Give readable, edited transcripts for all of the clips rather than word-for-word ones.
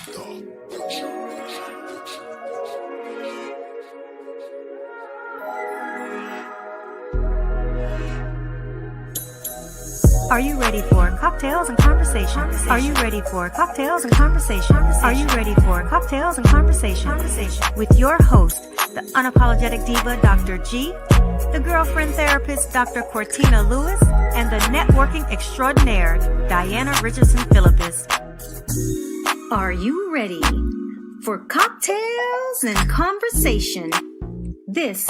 Are you ready for cocktails and conversation? Are you ready for cocktails and conversation? Are you ready for cocktails and conversation? With your host, the unapologetic diva, Dr. G, the girlfriend therapist, Dr. Cortina Lewis, and the networking extraordinaire, Diana Richardson Philippus. Are you ready for cocktails and conversation? This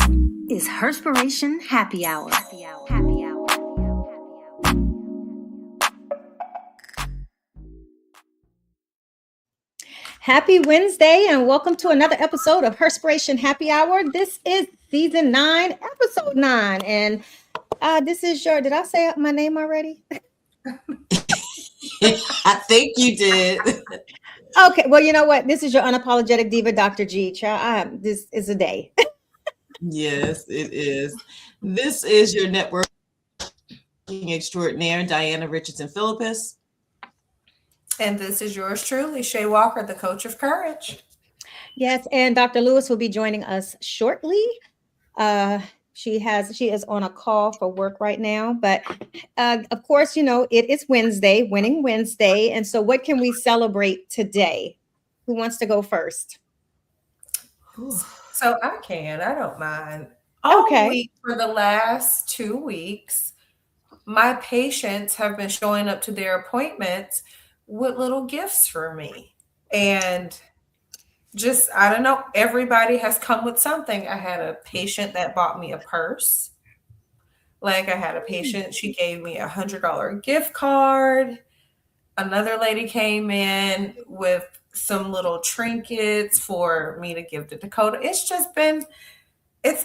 is Herspiration Happy Hour. Happy Wednesday and welcome to another episode of Herspiration Happy Hour. This is season 9, episode 9. And this is your, did I say my name already? I think you did. Okay, well, you know what? This is your unapologetic diva, Dr. G. Child, this is a day. Yes, it is. This is your networking extraordinaire, Diana Richardson Philippus. And this is yours truly, Shay Walker, the coach of courage. Yes, and Dr. Lewis will be joining us shortly. She is on a call for work right now, but of course, you know, it is Wednesday, Winning Wednesday. And so what can we celebrate today? Who wants to go first? So I don't mind. Okay. All week for the last 2 weeks, my patients have been showing up to their appointments with little gifts for me. And just, I don't know, everybody has come with something. I had a patient that bought me a purse. Like I had a patient, she gave me $100 gift card. Another lady came in with some little trinkets for me to give to Dakota. It's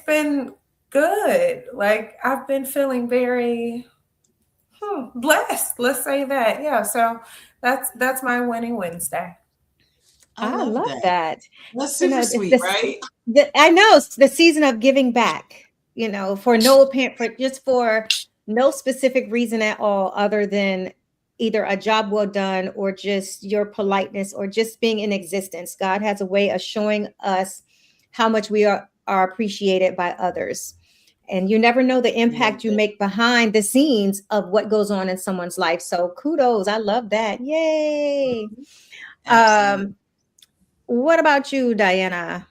been good. Like I've been feeling very blessed. Let's say that. Yeah. So that's my Winning Wednesday. I love that. That's super sweet, right? I know it's the season of giving back, you know, for no specific reason at all, other than either a job well done or just your politeness or just being in existence. God has a way of showing us how much we are appreciated by others. And you never know the impact you make behind the scenes of what goes on in someone's life. So kudos. I love that. Yay. What about you, Diana?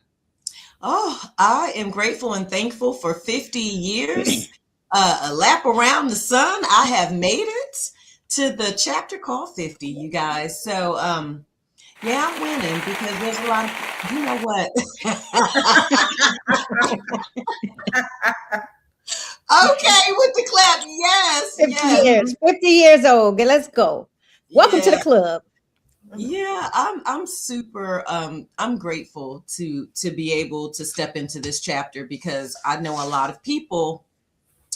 Oh, I am grateful and thankful for 50 years. A lap around the sun. I have made it to the chapter called 50, you guys. So, yeah, I'm winning because there's a lot of, you know what? Okay, with the clap. Yes. 50 years old. Let's go. Welcome to the club. Yeah, I'm super I'm grateful to be able to step into this chapter because I know a lot of people,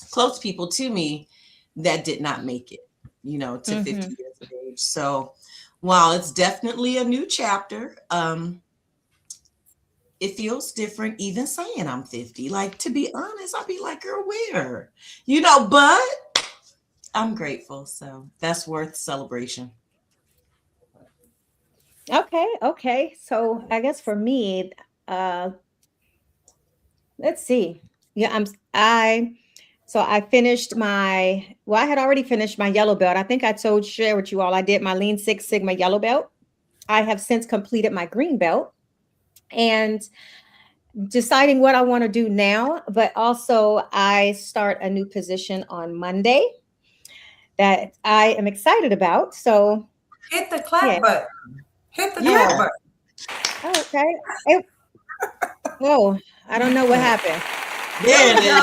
close people to me, that did not make it, you know, to 50 years of age. So while it's definitely a new chapter, it feels different even saying I'm 50. Like, to be honest, I'll be like, girl, where? You know, but I'm grateful. So that's worth celebration. Okay. So I guess for me, let's see. Yeah, I finished I had already finished my yellow belt. I think I share with you all, I did my Lean Six Sigma yellow belt. I have since completed my green belt and deciding what I want to do now, but also I start a new position on Monday that I am excited about. So hit the clap button. Hit the clap button. Okay. I don't know what happened. There it is.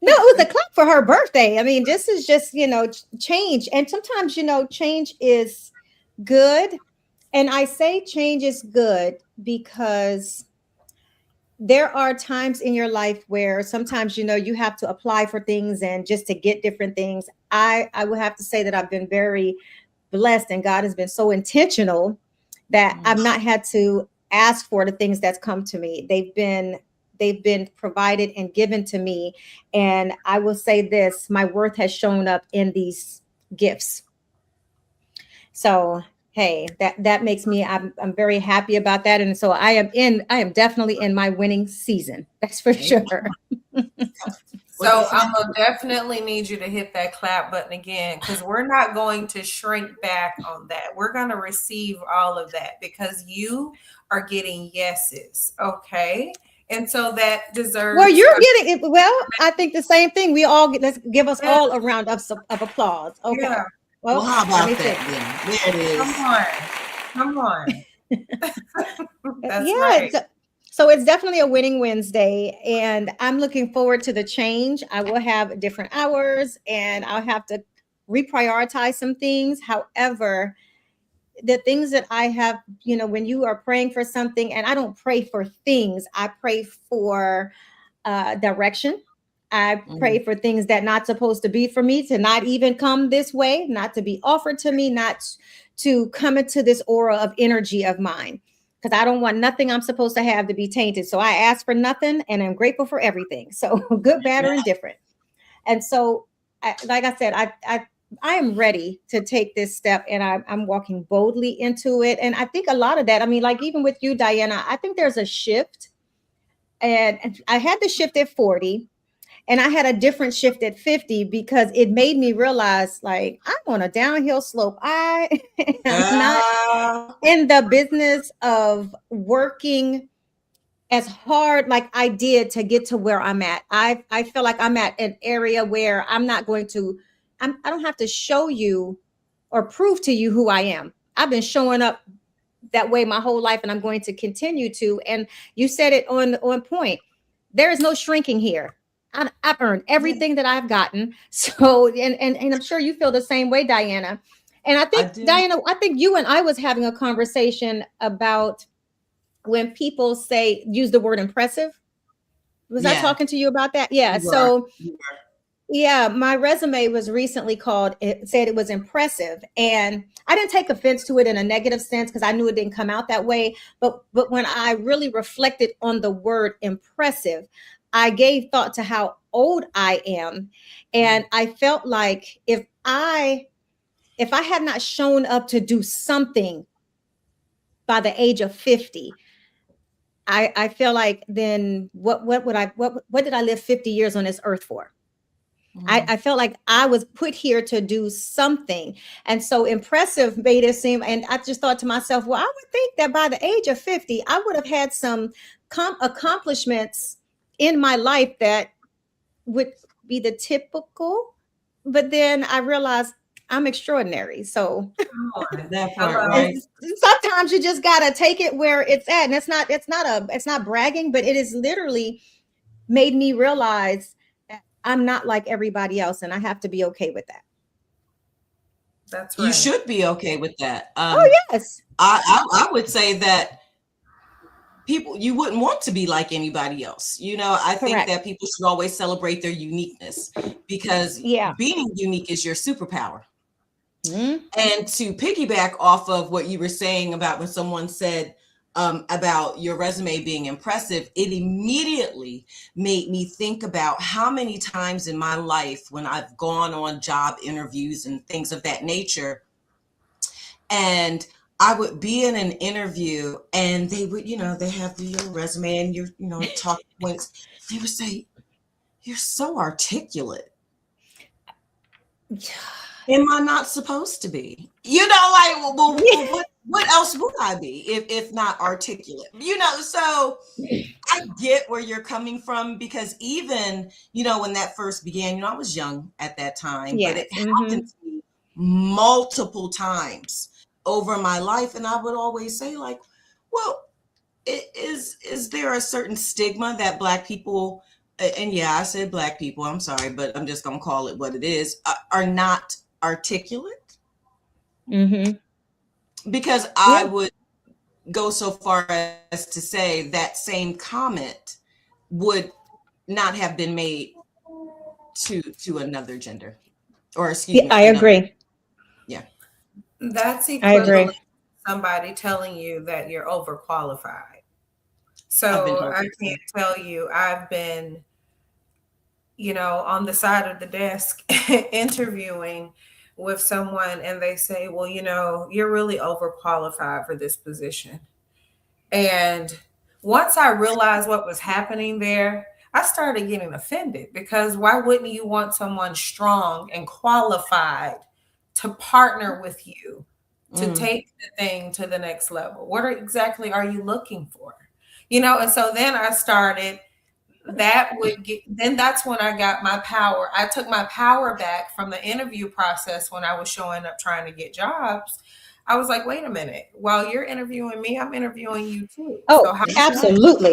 No, it was a clap for her birthday. I mean, this is just, you know, change. And sometimes, you know, change is good. And I say change is good because there are times in your life where sometimes, you know, you have to apply for things and just to get different things. I would have to say that I've been very blessed and God has been so intentional that I've not had to ask for the things that's come to me. They've been provided and given to me. And I will say this, my worth has shown up in these gifts. So, hey, that makes me, I'm very happy about that. And so I am definitely in my winning season. That's for sure. So I'm gonna definitely need you to hit that clap button again, because we're not going to shrink back on that. We're gonna receive all of that because you are getting yeses, okay? And so that deserves. Well, you're getting it. Well, I think the same thing. We all get, let's give us all a round of applause. Okay. Yeah. Well, how let about me that think. then? There it is. Come on. That's Yeah. right. So it's definitely a winning Wednesday, and I'm looking forward to the change. I will have different hours, and I'll have to reprioritize some things. However, the things that I have, when you are praying for something, and I don't pray for things, I pray for direction. I pray for things that not supposed to be for me, to not even come this way, not to be offered to me, not to come into this aura of energy of mine, because I don't want nothing I'm supposed to have to be tainted. So I ask for nothing, and I'm grateful for everything. So good, bad, or indifferent. And so, like I said, I am ready to take this step, and I'm walking boldly into it. And I think a lot of that, I mean, like even with you, Diana, I think there's a shift. And I had the shift at 40, and I had a different shift at 50, because it made me realize, like, I'm on a downhill slope. I am not in the business of working as hard like I did to get to where I'm at. I feel like I'm at an area where I'm not going to, I don't have to show you or prove to you who I am. I've been showing up that way my whole life, and I'm going to continue to. And you said it on point. There is no shrinking here. I've earned everything that I've gotten. So, and I'm sure you feel the same way, Diana. And I think, Diana, I think you and I was having a conversation about when people use the word impressive. Was I talking to you about that? Yeah. So yeah, my resume was recently it said it was impressive, and I didn't take offense to it in a negative sense, because I knew it didn't come out that way. But when I really reflected on the word impressive, I gave thought to how old I am. And I felt like if I had not shown up to do something by the age of 50, I feel like then what did I live 50 years on this earth for? I felt like I was put here to do something. And so impressive made it seem, and I just thought to myself, well, I would think that by the age of 50, I would have had some accomplishments in my life that would be the typical. But then I realized I'm extraordinary. So that part, right? Sometimes you just gotta take it where it's at. And it's not bragging, but it is literally made me realize that I'm not like everybody else, and I have to be okay with that. That's right. You should be okay with that. Oh yes. I would say that you wouldn't want to be like anybody else. I think that people should always celebrate their uniqueness, because being unique is your superpower. And to piggyback off of what you were saying about when someone said about your resume being impressive, it immediately made me think about how many times in my life when I've gone on job interviews and things of that nature, and I would be in an interview and they would, they have your resume and your, talk points. They would say, "You're so articulate." Am I not supposed to be? Well, what else would I be if not articulate? So I get where you're coming from, because even, when that first began, I was young at that time, but it happened to me multiple times over my life. And I would always say, like, well, is there a certain stigma that Black people, and I said Black people, I'm sorry, but I'm just going to call it what it is, are not articulate? Because I would go so far as to say that same comment would not have been made to another gender, or excuse me. I agree. Yeah. That's equivalent to somebody telling you that you're overqualified. So I can't tell you, I've been, on the side of the desk interviewing with someone and they say, well, you're really overqualified for this position. And once I realized what was happening there, I started getting offended, because why wouldn't you want someone strong and qualified to partner with you to take the thing to the next level? What exactly are you looking for? And so then I started, then that's when I got my power. I took my power back from the interview process when I was showing up trying to get jobs. I was like, wait a minute, while you're interviewing me, I'm interviewing you too. Oh, so absolutely.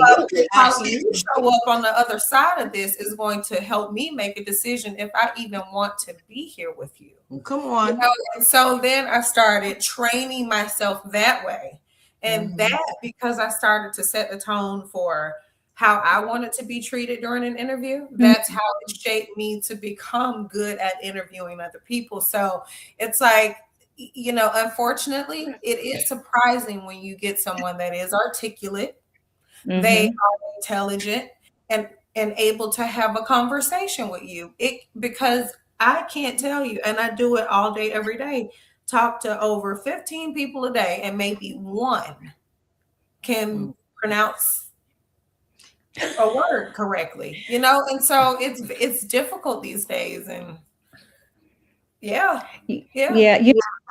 How you show up on the other side of this is going to help me make a decision if I even want to be here with you. Come on. And so then I started training myself that way. And that, because I started to set the tone for how I wanted to be treated during an interview, that's how it shaped me to become good at interviewing other people. So it's like, unfortunately, it is surprising when you get someone that is articulate, they are intelligent, and able to have a conversation with you. Because I can't tell you, and I do it all day, every day, talk to over 15 people a day, and maybe one can pronounce a word correctly, and so it's difficult these days. And yeah.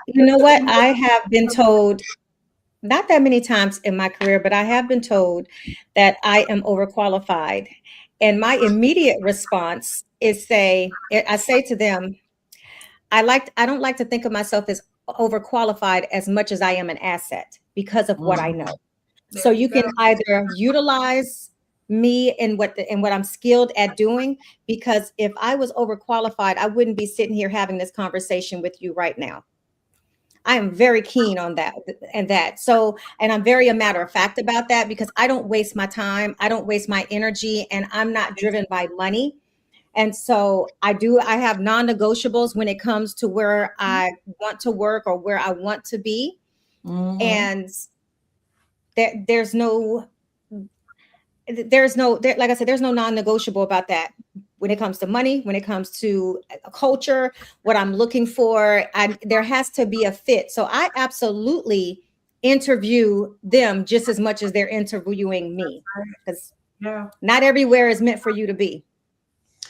You know what? I have been told, not that many times in my career, but I have been told that I am overqualified. And my immediate response is I say to them, I don't like to think of myself as overqualified as much as I am an asset because of what I know. So you can either utilize me and what I'm skilled at doing, because if I was overqualified, I wouldn't be sitting here having this conversation with you right now. I am very keen on that and that. So, and I'm very a matter of fact about that, because I don't waste my time. I don't waste my energy, and I'm not driven by money. And so I have non-negotiables when it comes to where I want to work or where I want to be. And there's no, like I said, there's no non-negotiable about that. When it comes to money, when it comes to a culture, what I'm looking for, there has to be a fit. So I absolutely interview them just as much as they're interviewing me, because not everywhere is meant for you to be.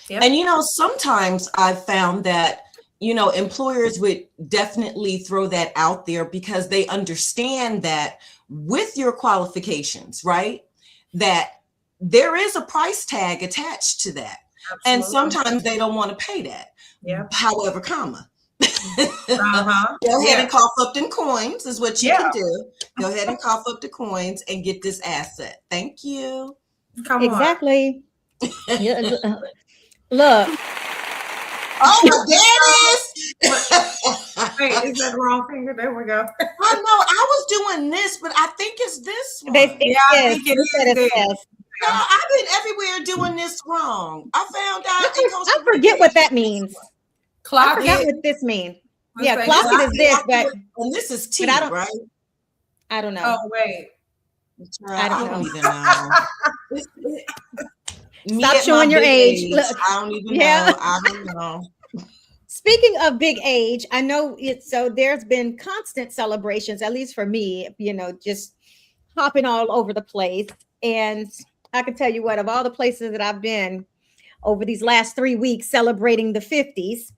And, sometimes I've found that, employers would definitely throw that out there because they understand that with your qualifications, right, that there is a price tag attached to that. Absolutely. And sometimes they don't want to pay that. Yeah. However, comma. Go ahead and cough up them coins is what you can do. Go ahead and cough up the coins and get this asset. Thank you. Come exactly. Look. Oh, there it is. Wait, is that the wrong finger? There we go. I know. I was doing this, but I think it's this one. I think it is. No, I've been everywhere doing this wrong. I found out. I forget what that means. Clock I forget what this means. Yeah, clock it is this, but and this is T, right? I don't know. Oh wait, I don't even know. Stop showing your age. Look. I don't even know. I don't know. Speaking of big age, I know so there's been constant celebrations, at least for me, just hopping all over the place. And I can tell you what, of all the places that I've been over these last 3 weeks celebrating the 50s,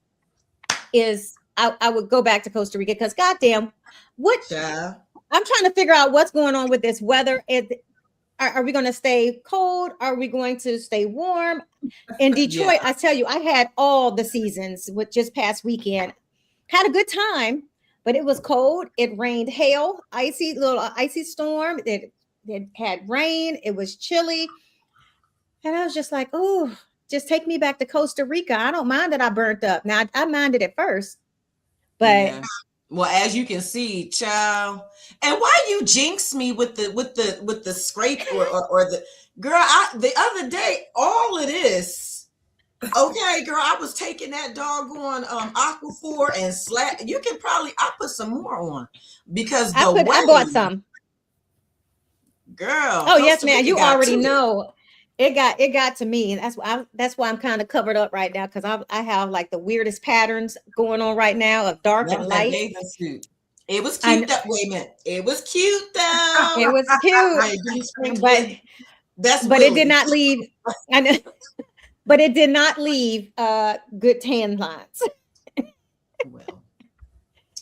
is I would go back to Costa Rica, because goddamn, I'm trying to figure out what's going on with this weather. Are we going to stay cold? Are we going to stay warm? In Detroit, I tell you, I had all the seasons with just past weekend. Had a good time, but it was cold. It rained hail, icy storm. It had rain. It was chilly. And I was just like, oh, just take me back to Costa Rica. I don't mind that I burnt up. Now, I minded at first, but well, as you can see, child. And why you jinx me with the scrape or the girl? The other day, all it is. Okay, girl, I was taking that doggone Aquaphor and slap. You can I put some more on because I bought some. Girl. Oh, yes, man. You already know. it got to me, and that's why I'm kind of covered up right now, because I have like the weirdest patterns going on right now of dark That and was that light. bathing suit. It was And cute. That wait a minute. It was cute though. it was Right, cute, didn't sprinkle but it. That's but it did Willie. not leave. I know, but it did not leave good tan lines, Well,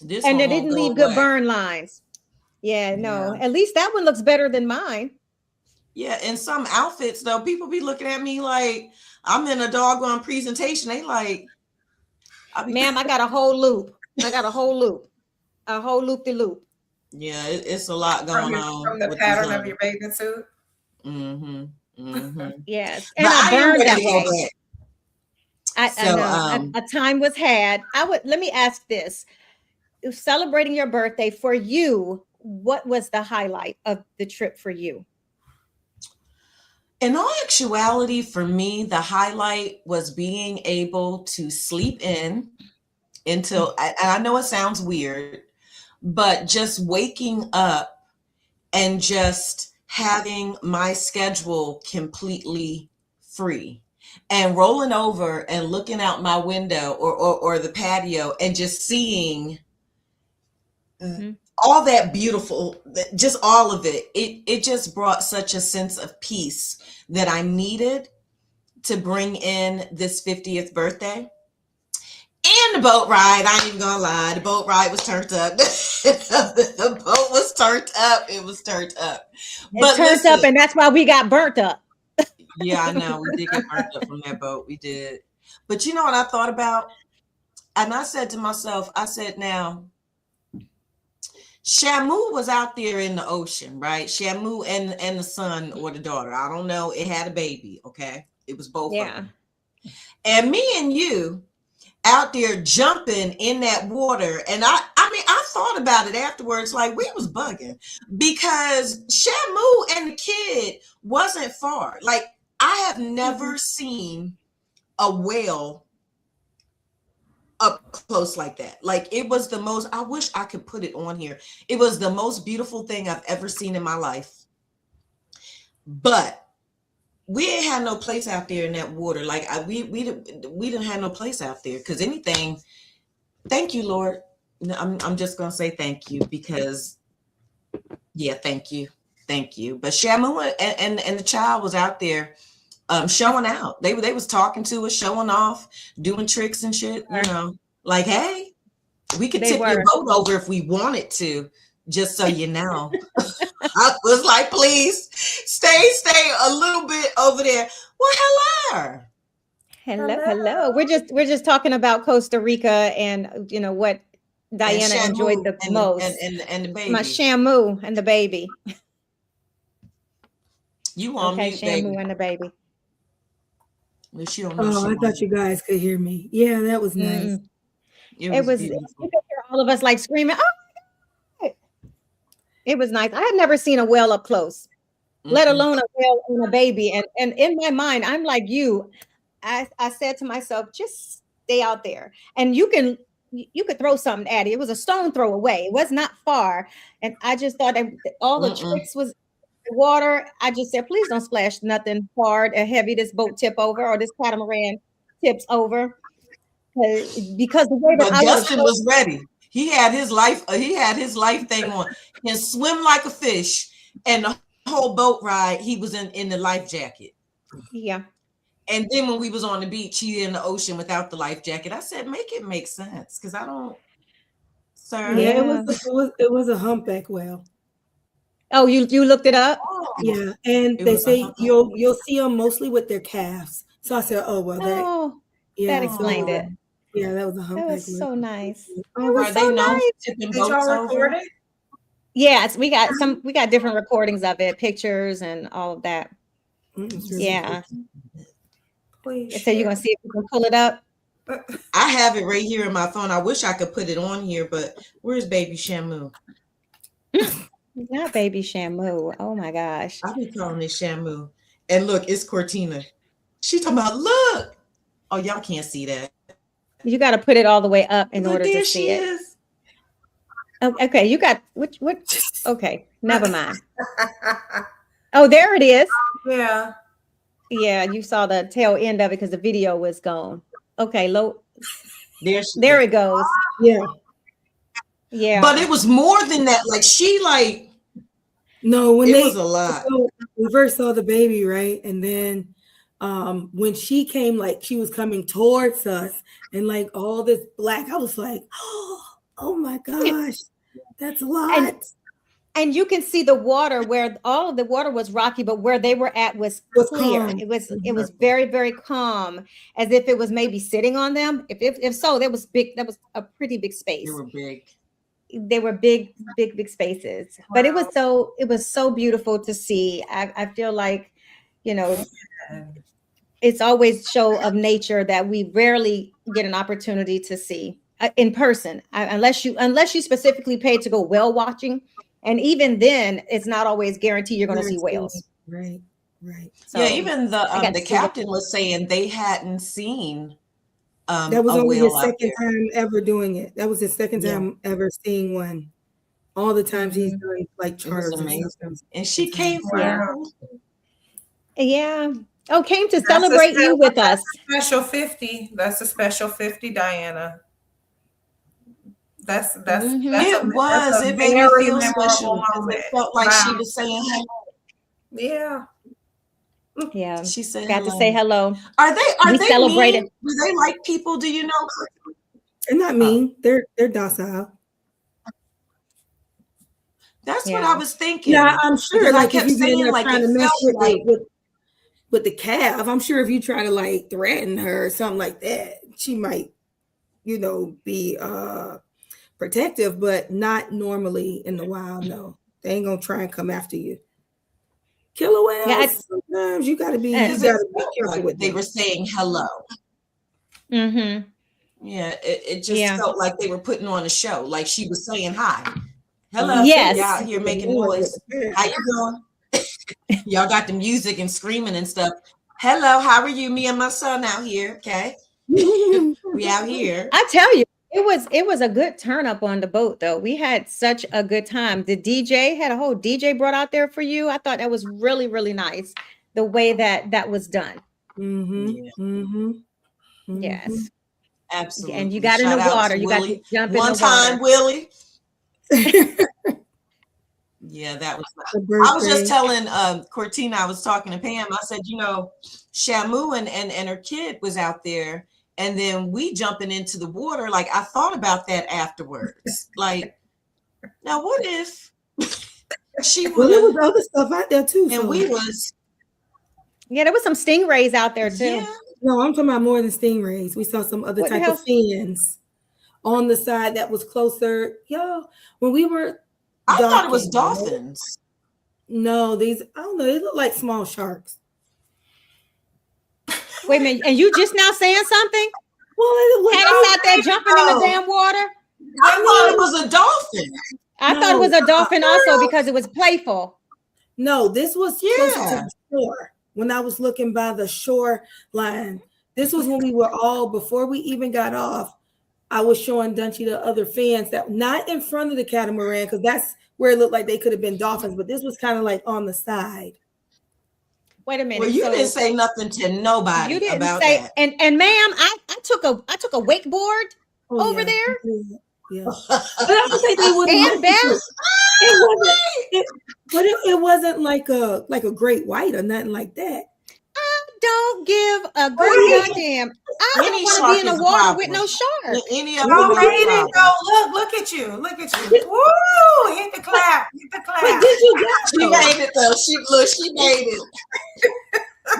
this and one it won't didn't go leave good away. burn lines. Yeah, no. Yeah. At least that one looks better than mine. Yeah, in some outfits though, people be looking at me like I'm in a doggone presentation. They like, Ma'am, I got a whole loop. I got a whole loop. A whole loop-de-loop. yeah, it's a lot going on from the with pattern of design. your bathing suit. Mm-hmm. Mm-hmm. Yes. But And I I am burned ready that to go way. back. I So know. A time was had. Let me ask this. Celebrating your birthday for you, what was the highlight of the trip for you? in all actuality, for me, the highlight was being able to sleep in until, and I know it sounds weird, but just waking up and just having my schedule completely free and rolling over and looking out my window or the patio and just seeing all that beautiful, just all of it. It just brought such a sense of peace that I needed to bring in this 50th birthday. And the boat ride, I ain't even gonna lie, the boat ride was turned up. The boat was turned up. It was turned up. But it turned up, and that's why we got burnt up. Yeah, I know. We did get burnt up from that boat. We did. But you know what I thought about? And I said to myself, I said, now, Shamu was out there in the ocean, right? Shamu and the son or the daughter. I don't know. It had a baby, okay? It was both of them. And me and you out there jumping in that water. And I mean, I thought about it afterwards, like we was bugging because Shamu and the kid wasn't far. Like I have never seen a whale up close like that. Like it was the most, I wish I could put it on here. It was the most beautiful thing I've ever seen in my life. But we ain't had no place out there in that water. Like we didn't have no place out there because anything. Thank you, Lord. I'm just gonna say thank you because, yeah, thank you. But Shamu and the child was out there, showing out. They was talking to us, showing off, doing tricks and shit. You know, like hey, we could tip your boat over if we wanted to. Just so you know. I was like, please stay a little bit over there. Well, hello. We're just talking about Costa Rica and you know what Diana enjoyed the most. And the baby. My Shamu and the baby. You on mute, Shamu baby. and the baby. Well, she don't know I thought you guys could hear me. Yeah, that was nice. It was you could hear all of us like screaming, oh my God. It was nice. I had never seen a whale up close, let alone a whale and a baby. And in my mind, I'm like you. I said to myself, just stay out there. And you could throw something at it. It was a stone throw away. It was not far. And I just thought that all the tricks was the water. I just said, please don't splash nothing hard or heavy. This boat tip over or this catamaran tips over. Because the way that Dustin was ready. He had his life thing on and swim like a fish. And the whole boat ride, he was in the life jacket. Yeah. And then when we was on the beach, he in the ocean without the life jacket. I said, make it make sense. Cause I don't, sir. Yeah, it was a humpback whale. Oh, you looked it up? Oh, yeah. And they say you'll see them mostly with their calves. So I said, oh, well, that explained it. Yeah, that was a humpback. That was so nice. Oh, are they nice? Did y'all record it? Yes, we got different recordings of it, pictures and all of that. Yeah. Please. So you're gonna see if you can pull it up. I have it right here in my phone. I wish I could put it on here, but where's baby Shamu? Not baby Shamu. Oh my gosh. I be calling it Shamu. And look, it's Cortina. She talking about look. Oh, y'all can't see that. You got to put it all the way up in order to see it. Is. Okay, you got what? Okay, never mind. Oh, there it is. Yeah. Yeah, you saw the tail end of it because the video was gone. Okay, There it goes. Yeah. Yeah. But it was more than that. Like she No, when it they was a lot. so we first saw the baby, right? And then when she came, like she was coming towards us and like all this black, I was like, oh my gosh, that's a lot. And you can see the water where all of the water was rocky, but where they were at was clear. Calm. It was very, very calm, as if it was maybe sitting on them. If so, that was big. That was a pretty big space. They were big. They were big spaces. Wow. But it was so beautiful to see. I feel like, you know, it's always show of nature that we rarely get an opportunity to see in person, unless you specifically paid to go whale watching. And even then, it's not always guaranteed you're going to see whales. Right. So yeah, even the see captain was saying they hadn't seen that was a only whale his out second there. time ever doing it. That was his second time ever seeing one. All the times he's done like It was charters. amazing. And she came through. Yeah. Oh, came to celebrate you with us. Special 50. That's a special 50, Diana. That's It that's made me very feel memorable special. moment. It felt like she Wow. was saying hello. Yeah. Yeah. She said Got hello. to say hello. Are We they celebrated. mean? Do they like people? Do you know? They're not mean. They're docile. That's what Yeah. I was thinking. Yeah, I'm sure. Because I Like if kept you get in saying there like trying to it mess felt like with the calf, I'm sure if you try to like threaten her or something like that, she might, be protective, but not normally in the wild. No, they ain't gonna try and come after you. Killer whales. Yeah, Sometimes you gotta be because careful like with they them. were saying hello. Mm-hmm. Yeah, it just Yeah. felt like they were putting on a show. Like she was saying hi. Hello, Yes. y'all out here making noise. How you doing? Y'all got the music and screaming and stuff. Hello, how are you? Me and my son out here. Okay. We out here. I tell you, it was a good turn up on the boat though. We had such a good time. The DJ had a whole DJ brought out there for you. I thought that was really, really nice. The way that was done. Yes. Absolutely. And you got in the water. You got to jump in the One time, water. Willie. Yeah, that was. I was just telling Cortina. I was talking to Pam. I said, Shamu and her kid was out there, and then we jumping into the water. Like I thought about that afterwards. Like, now what if she would? Well, there was other stuff out there too, and we was. Yeah, there was some stingrays out there too. Yeah. No, I'm talking about more than stingrays. We saw some other type of fins on the side that was closer. When we were. I thought it was dolphins. No, I don't know. They look like small sharks. Wait a minute, and you just now saying something? Well, it had us out there jumping in the damn water. I thought it was a dolphin. I thought it was a dolphin also because it was playful. No, this was closer to the shore. When I was looking by the shoreline, this was when we were all before we even got off. I was showing Dunchie the other fins that not in front of the catamaran because that's where it looked like they could have been dolphins, but this was kind of like on the side. Wait a minute. Well, you didn't say nothing to nobody. You didn't about say, that. and ma'am, I took a wakeboard over there. Yeah, but I don't think they would. And Beth, it wasn't like a great white or nothing like that. Don't give a good goddamn. I don't want to be in the water with no shark. Any of them. Look at you. Woo! Hit the clap. But did you die? She made it though. She made it.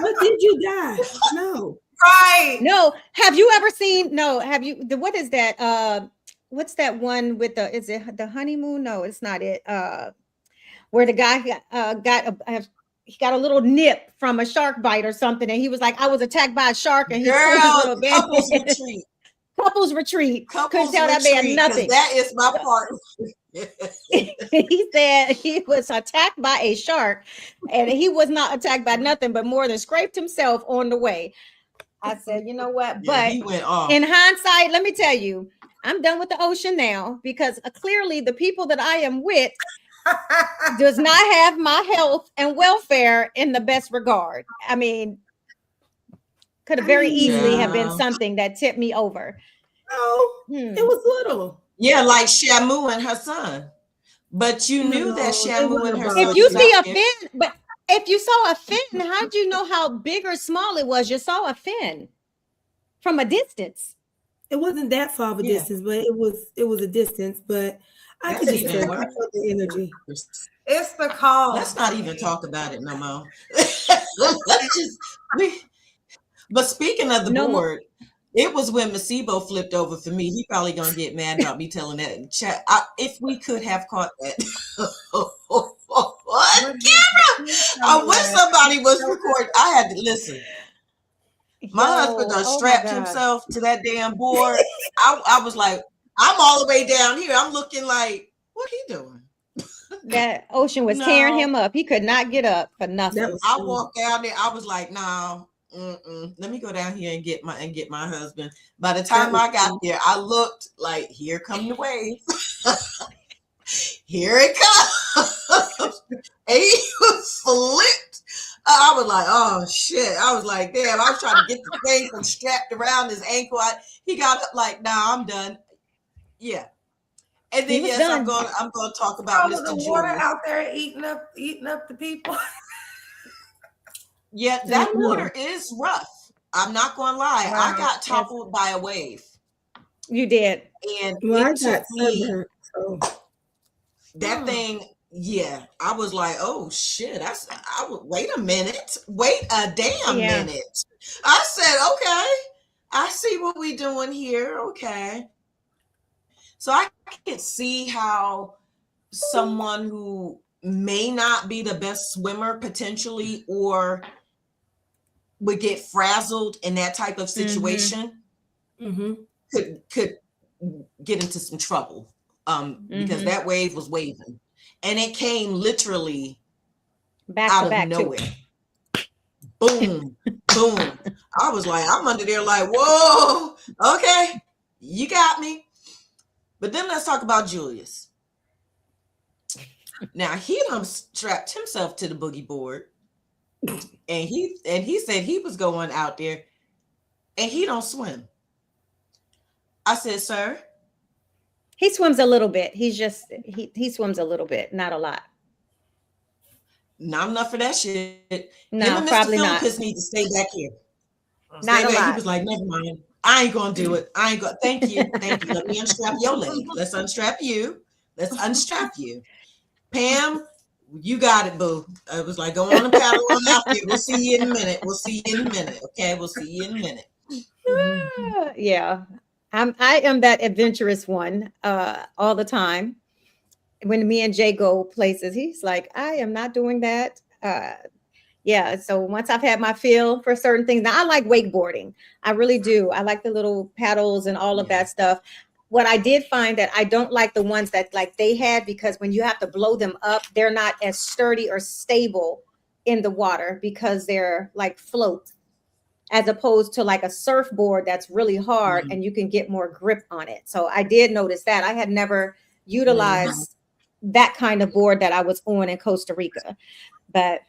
But did you die? No. Right. No. Have you ever seen? No. Have you? What is that? What's that one with the? Is it the honeymoon? No, it's not it. Where the guy he got a little nip from a shark bite or something, and he was like, "I was attacked by a shark," and he couples retreat. Couldn't tell that man nothing. That is my part. He said he was attacked by a shark, and he was not attacked by nothing but more than scraped himself on the way. I said, you know what? Yeah, but he went off. In hindsight, let me tell you, I'm done with the ocean now because clearly the people that I am with does not have my health and welfare in the best regard. I mean, Could have very easily have been Yeah. something that tipped me over. No, it was little. Yeah, like Shamu and her son. But you knew No, that they Shamu wasn't and her about son If you was see out a there. fin, but if you saw a fin, how do you know how big or small it was? You saw a fin from a distance. It wasn't that far of a Yeah. distance, but it was a distance. But I That's could just even tell. I worse. felt the energy. It's the calm. Let's not even talk about it no more. But speaking of the No more. board, it was when Masibo flipped over for me. He probably gonna get mad about me telling that in chat. If we could have caught that. What? I wish somebody was recording. I had to listen. My husband done strapped himself to that damn board. I was like, I'm all the way down here. I'm looking like, what he doing? That ocean was tearing him up. He could not get up for nothing. I walked down there. I was like, no, let me go down here and get my husband. By the time I got there, I looked like, here come the wave. Here it comes. And he was flipped. I was like, oh shit. I was like, damn, I was trying to get the thing from strapped around his ankle. He got up like, nah, I'm done. Yeah. And then yes, I'm going to talk about Mr. The water out there eating up the people. Yeah, that water is rough. I'm not going to lie. Wow. I got toppled by a wave. You did. And Well, it took me that Oh. thing. Yeah, I was like, oh shit. Wait a minute. Wait a damn minute. I said, okay, I see what we doing here. Okay. So I can see how someone who may not be the best swimmer potentially, or would get frazzled in that type of situation, could get into some trouble. Because that wave was waving. And it came literally out of nowhere. Boom, boom. I was like, I'm under there like, whoa, okay, you got me. But then let's talk about Julius. Now he done strapped himself to the boogie board, and he said he was going out there, and he don't swim. I said, sir. He swims a little bit. He's just he swims a little bit, not a lot. Not enough for that shit. No, him and probably Mr. not. Phillips need to stay back here. Not a lot. He was like, never mind. I ain't gonna do it. I ain't gonna. Thank you. Thank you. Let me unstrap your leg. Let's unstrap you. Let's unstrap you. Pam, you got it, boo. I was like, go on and paddle on out there. We'll see you in a minute. We'll see you in a minute. Okay, we'll see you in a minute. Yeah. I am that adventurous one all the time. When me and Jay go places, he's like, I am not doing that. Yeah. So once I've had my feel for certain things, now I like wakeboarding. I really do. I like the little paddles and all of that stuff. What I did find that I don't like the ones that like they had, because when you have to blow them up, they're not as sturdy or stable in the water because they're like float, as opposed to like a surfboard that's really hard and you can get more grip on it. So I did notice that. I had never utilized that kind of board that I was on in Costa Rica, but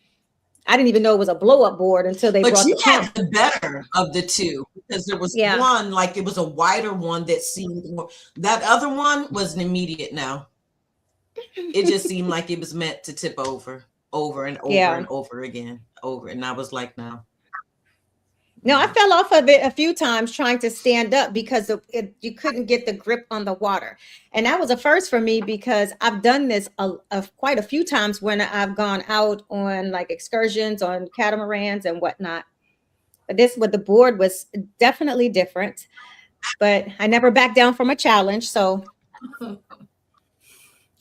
I didn't even know it was a blow up board until they brought you the had the better of the two, because there was one, like it was a wider one that seemed more, that other one was an immediate no. It just seemed like it was meant to tip over and over and over again, and I was like, no. No, I fell off of it a few times trying to stand up because you couldn't get the grip on the water. And that was a first for me, because I've done this quite a few times when I've gone out on like excursions on catamarans and whatnot. But the board was definitely different. But I never backed down from a challenge. So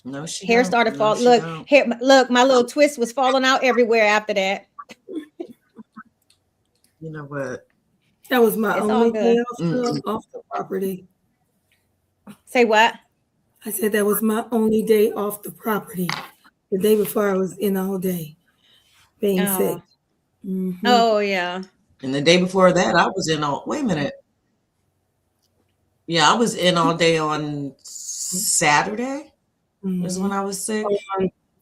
no, she hair don't. started falling. Look, my little twist was falling out everywhere after that. You know what? That was my only day off the property. Say what? I said that was my only day off the property. The day before I was in all day being sick. Oh, yeah. And the day before that, I was in all, wait a minute. Yeah, I was in all day on Saturday is when I was sick.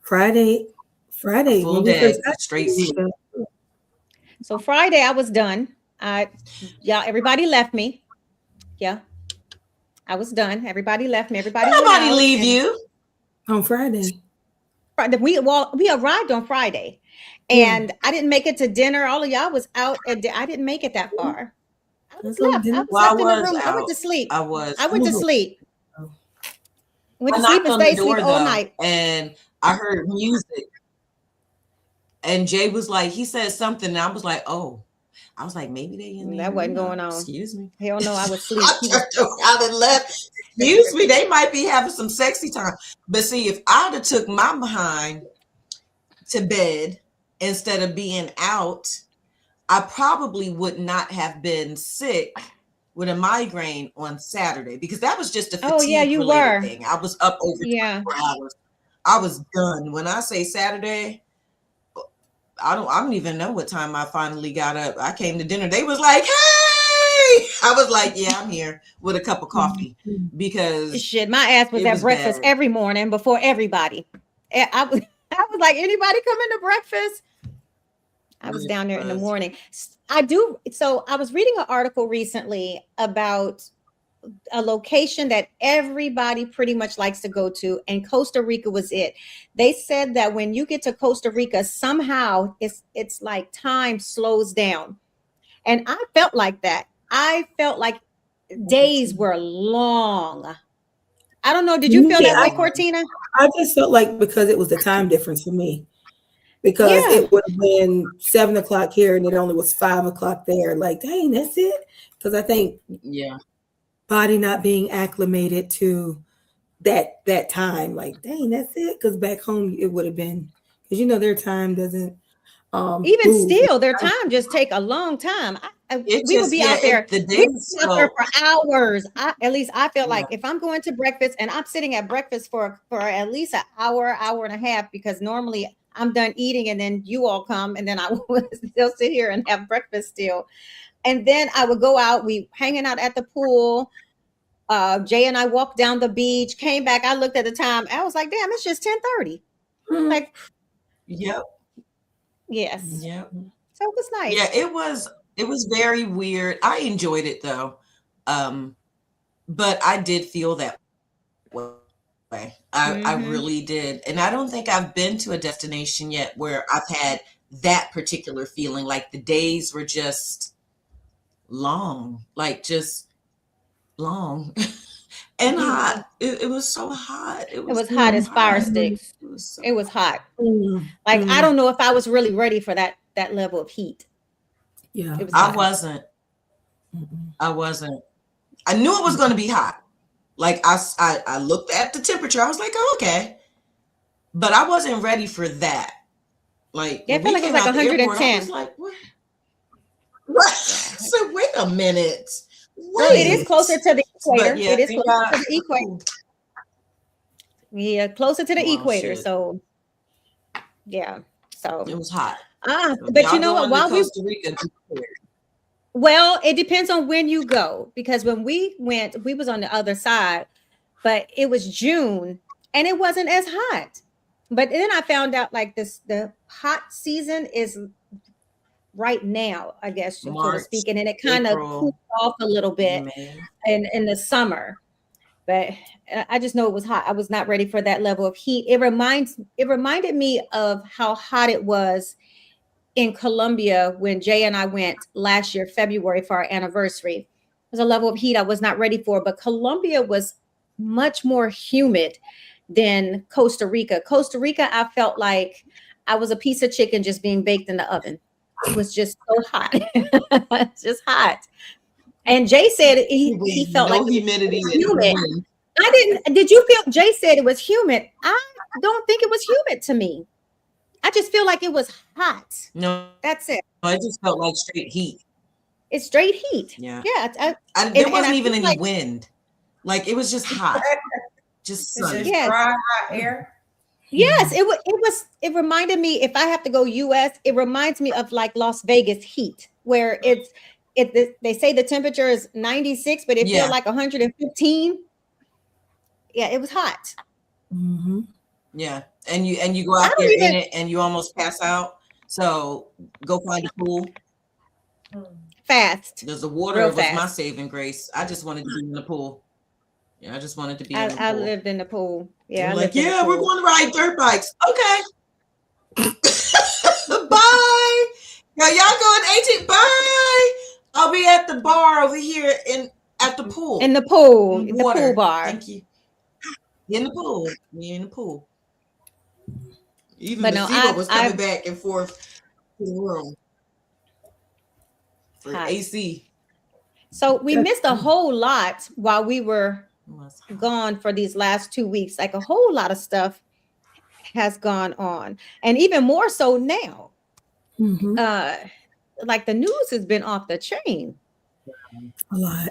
Friday. Full day, straight sick. So Friday I was done. Everybody left me. Yeah, I was done. Everybody left me. Everybody went Nobody out, leave and you. On Friday. We arrived on Friday, and I didn't make it to dinner. All of y'all was out, and I didn't make it that far. I was left. I was Well, left I in the was room. I went out. to sleep. I was. I went to sleep. Went I to sleep knocked and on the stayed asleep door all though, night. and I heard music. And Jay was like, he said something, and I was like, oh. I was like, maybe they in there. That wasn't going on. Excuse me. Hell no, I was asleep. I turned around and left. Excuse me, they might be having some sexy time. But see, if I'd have took my behind to bed instead of being out, I probably would not have been sick with a migraine on Saturday, because that was just a fatigue related thing. I was up over 24 hours. I was done. When I say Saturday, I don't even know what time I finally got up. I came to dinner. They was like, hey, I was like, yeah, I'm here with a cup of coffee, because shit, my ass was at breakfast every morning before everybody. I was like, anybody coming to breakfast? I was down there in the morning. So I was reading an article recently about a location that everybody pretty much likes to go to, and Costa Rica was it. They said that when you get to Costa Rica, somehow it's like time slows down. And I felt like that. I felt like days were long. I don't know. Did you feel that way, Cortina? I just felt like, because it was the time difference for me. Because it would have been 7 o'clock here and it only was 5 o'clock there. Like, dang, that's it. Because I think body not being acclimated to that time. Like, dang, that's it. Because back home it would have been, because their time doesn't even still, their time just take a long time. We would be out there. We'd be out there for hours. At least I feel like if I'm going to breakfast and I'm sitting at breakfast for at least an hour and a half, because normally I'm done eating and then you all come, and then I would still sit here and have breakfast still. And then I would go out, we hanging out at the pool. Jay and I walked down the beach, came back. I looked at the time. I was like, damn, it's just 10:30. Like, yes. Yep. So it was nice. Yeah, it was very weird. I enjoyed it though. But I did feel that way. I really did. And I don't think I've been to a destination yet where I've had that particular feeling. Like the days were just long, like just long and hot. It was so hot. It was hot as fire sticks. It was hot. Like, I don't know if I was really ready for that level of heat. Yeah, it was I wasn't. I wasn't. I knew it was going to be hot. Like I looked at the temperature. I was like, oh, okay. But I wasn't ready for that. Like, I felt like it was like 110. I was like, what? So wait a minute. Well, it is closer to the equator. It is closer to the equator. Yeah, closer to the equator. Shit. So yeah. So it was hot. But you know what? While Costa Rica, well, it depends on when you go, because when we went, we was on the other side, but it was June and it wasn't as hot. But then I found out like the hot season is right now, I guess, so to speak, and it kind of cooled off a little bit in the summer. But I just know it was hot. I was not ready for that level of heat. It reminded me of how hot it was in Colombia when Jay and I went last year, February, for our anniversary. It was a level of heat I was not ready for, but Colombia was much more humid than Costa Rica. Costa Rica, I felt like I was a piece of chicken just being baked in the oven. It was just so hot. It's just hot. And Jay said he felt like humidity. Humid. Did you feel? Jay said it was humid. I don't think it was humid to me. I just feel like it was hot. No, that's it. I just felt like straight heat. It's straight heat. Yeah. There wasn't even any wind. Like it was just hot. Just sun. Dry hot air. Yes, it reminded me, if I have to go US, it reminds me of like Las Vegas heat, where they say the temperature is 96, but it feels like 115. Yeah, it was hot. Mm-hmm. Yeah. And you go out there in it and you almost pass out. So go find a pool. Fast. Because the water Real was my fast. saving grace. I just wanted to be in the pool. Yeah, I just wanted to be in the pool. I lived in the pool. They're Yeah, I like, lived in the yeah, we're pool. going to ride dirt bikes. Okay. Bye. Y'all going 18. Bye. I'll be at the bar over here at the pool. In the pool. In In the pool bar. Thank you. In the pool. Me in the pool. Even But the no, SIBO was coming back and forth to the room for Hot. AC. So we missed a whole lot while we were gone for these last 2 weeks. Like a whole lot of stuff has gone on, and even more so now. Mm-hmm. Like the news has been off the chain. A lot.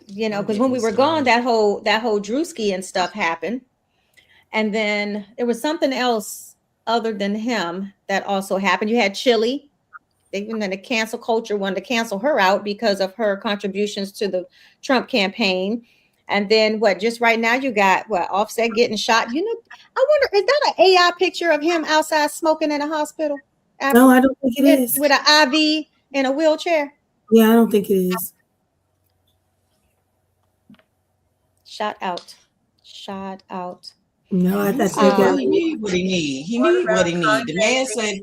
You know, because when we were gone, that whole Druski and stuff happened, and then there was something else other than him that also happened. You had Chili. Even then, the cancel culture wanted to cancel her out because of her contributions to the Trump campaign. And then just right now you got Offset getting shot. You know, I wonder, is that an AI picture of him outside smoking in a hospital? No, I don't think it is. With an IV in a wheelchair. Yeah, I don't think it is. Shot out. No, I think he need what he need. He need what he need. The man said.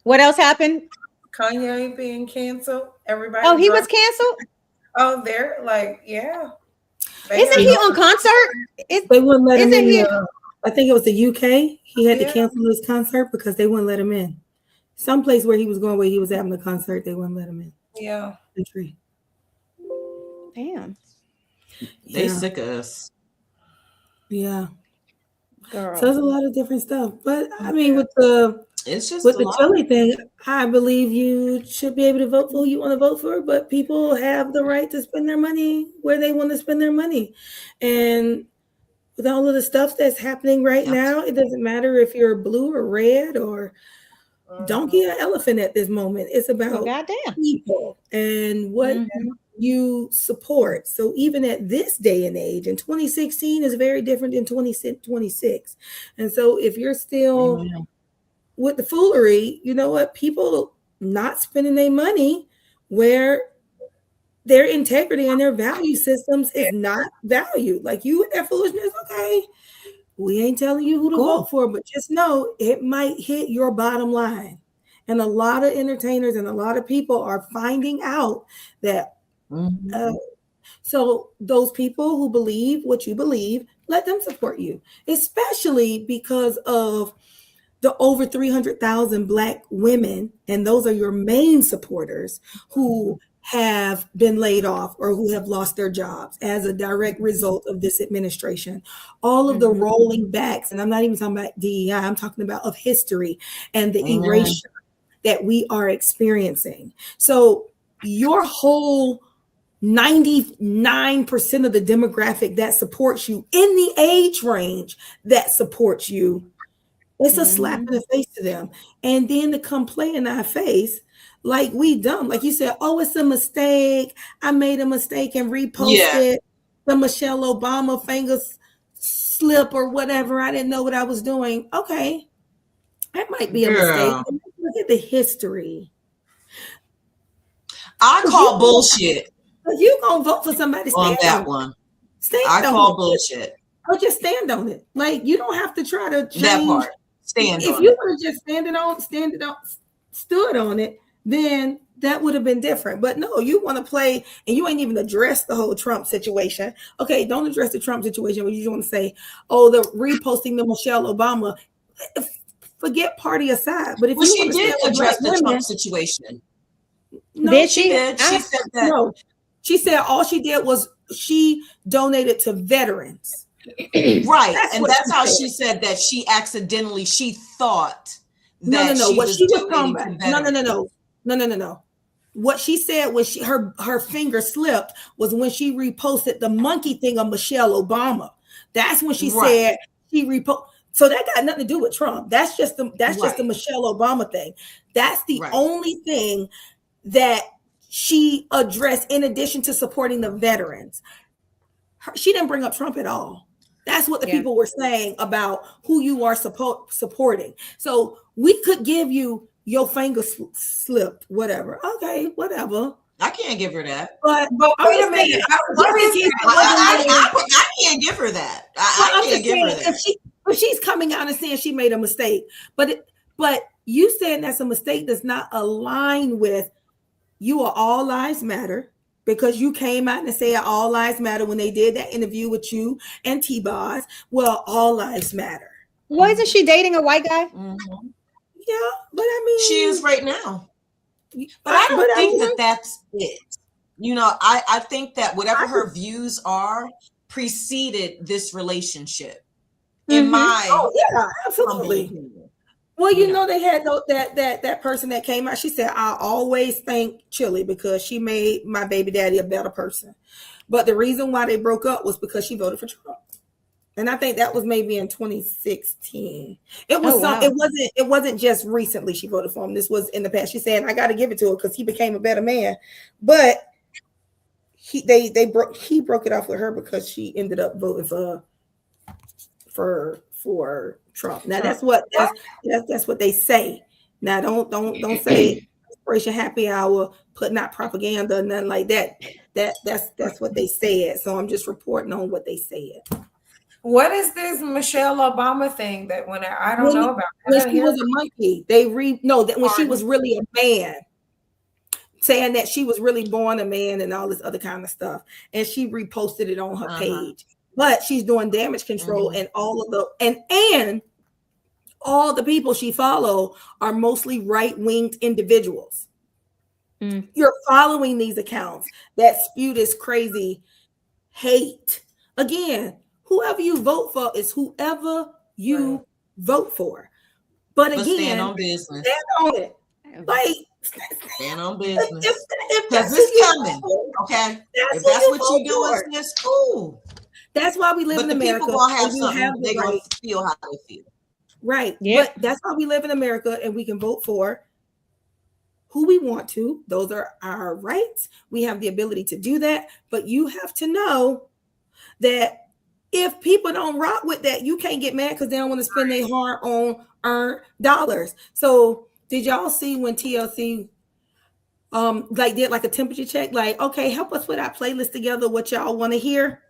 What else happened? Kanye being canceled. Everybody. Oh, he was canceled? Oh, they're like, yeah. Isn't he on concert? They wouldn't let him in. I think it was the UK. He had to cancel his concert because they wouldn't let him in. Some place where he was going, where he was having the concert, they wouldn't let him in. Yeah. Country. Damn. They sick of us. Yeah. Girl. So there's a lot of different stuff. But I mean, with the Chili thing, I believe you should be able to vote for who you want to vote for, but people have the right to spend their money where they want to spend their money. And with all of the stuff that's happening right now, it doesn't matter if you're blue or red or donkey or elephant at this moment. It's about people and what you support. So even at this day and age, in 2016 is very different than 2026. And so if you're still with the foolery, you know what? People not spending their money where their integrity and their value systems is not valued. Like you with that foolishness, okay, we ain't telling you who to vote for, but just know it might hit your bottom line. And a lot of entertainers and a lot of people are finding out that. So those people who believe what you believe, let them support you, especially because of the over 300,000 Black women, and those are your main supporters, who have been laid off or who have lost their jobs as a direct result of this administration. All of the rolling backs, and I'm not even talking about DEI, I'm talking about of history and the erasure that we are experiencing. So your whole 99% of the demographic that supports you in the age range that supports you, it's a slap in the face to them. And then to come play in our face like we dumb. Like you said, oh, it's a mistake. I made a mistake and reposted the Michelle Obama fingers slip or whatever. I didn't know what I was doing. Okay. That might be a mistake. Look at the history. I call bullshit. You gonna vote for somebody on that one. I call bullshit. Or just stand on it. Like you don't have to try to change that part. Stand if on you it. would have just stood on it, then that would have been different. But no, you want to play and you ain't even addressed the whole Trump situation. Okay, don't address the Trump situation, but you just want to say, oh, the reposting the Michelle Obama. Forget party aside. But if she did address the Trump situation. No, did she? She said that. No, she said all she did was she donated to veterans. Right. That's how she said that she thought that no. What she was talking about. No. What she said was her finger slipped was when she reposted the monkey thing of Michelle Obama. That's when she said she reposted. So that got nothing to do with Trump. That's just the Michelle Obama thing. That's the only thing that she addressed in addition to supporting the veterans. She didn't bring up Trump at all. That's what the people were saying about who you are supporting. So we could give you your finger slipped, whatever. Okay, whatever. I can't give her that. But wait a minute. I can't give her that. I can't give her that. If she's coming out and saying she made a mistake, but you saying that's a mistake does not align with you are all lives matter, because you came out and said all lives matter when they did that interview with you and T-Boz. Well, all lives matter. Well, isn't she dating a white guy? Mm-hmm. Yeah, but I mean, she is right now. But I don't think that's it. You know, I think that whatever her views are preceded this relationship. In my absolutely. Well, you know, they had that person that came out. She said, "I always thank Chili because she made my baby daddy a better person." But the reason why they broke up was because she voted for Trump. And I think that was maybe in 2016. It was it wasn't just recently she voted for him. This was in the past. She said, I got to give it to her because he became a better man. But he broke it off with her because she ended up voting for Trump. Now that's what they say. Now don't say Herspiration Happy Hour, putting out propaganda, nothing like that. That's what they said. So I'm just reporting on what they said. What is this Michelle Obama thing that I don't know about? When she was a monkey, when she was really a man, saying that she was really born a man and all this other kind of stuff, and she reposted it on her page. But she's doing damage control, and all of the and all the people she follow are mostly right-winged individuals. You're following these accounts that spew this crazy hate. Again, whoever you vote for is whoever you vote for. But again, stand on business. Stand on it. Like, stand on business. Because it's coming. Okay. If that's what you do, it's cool. That's why we live in America. People gonna have something. They're gonna feel how they feel. Right. Yep. But that's why we live in America, and we can vote for who we want to. Those are our rights. We have the ability to do that. But you have to know that if people don't rock with that, you can't get mad because they don't want to spend their hard-earned dollars. So did y'all see when TLC did like a temperature check? Like, okay, help us put our playlist together, what y'all want to hear.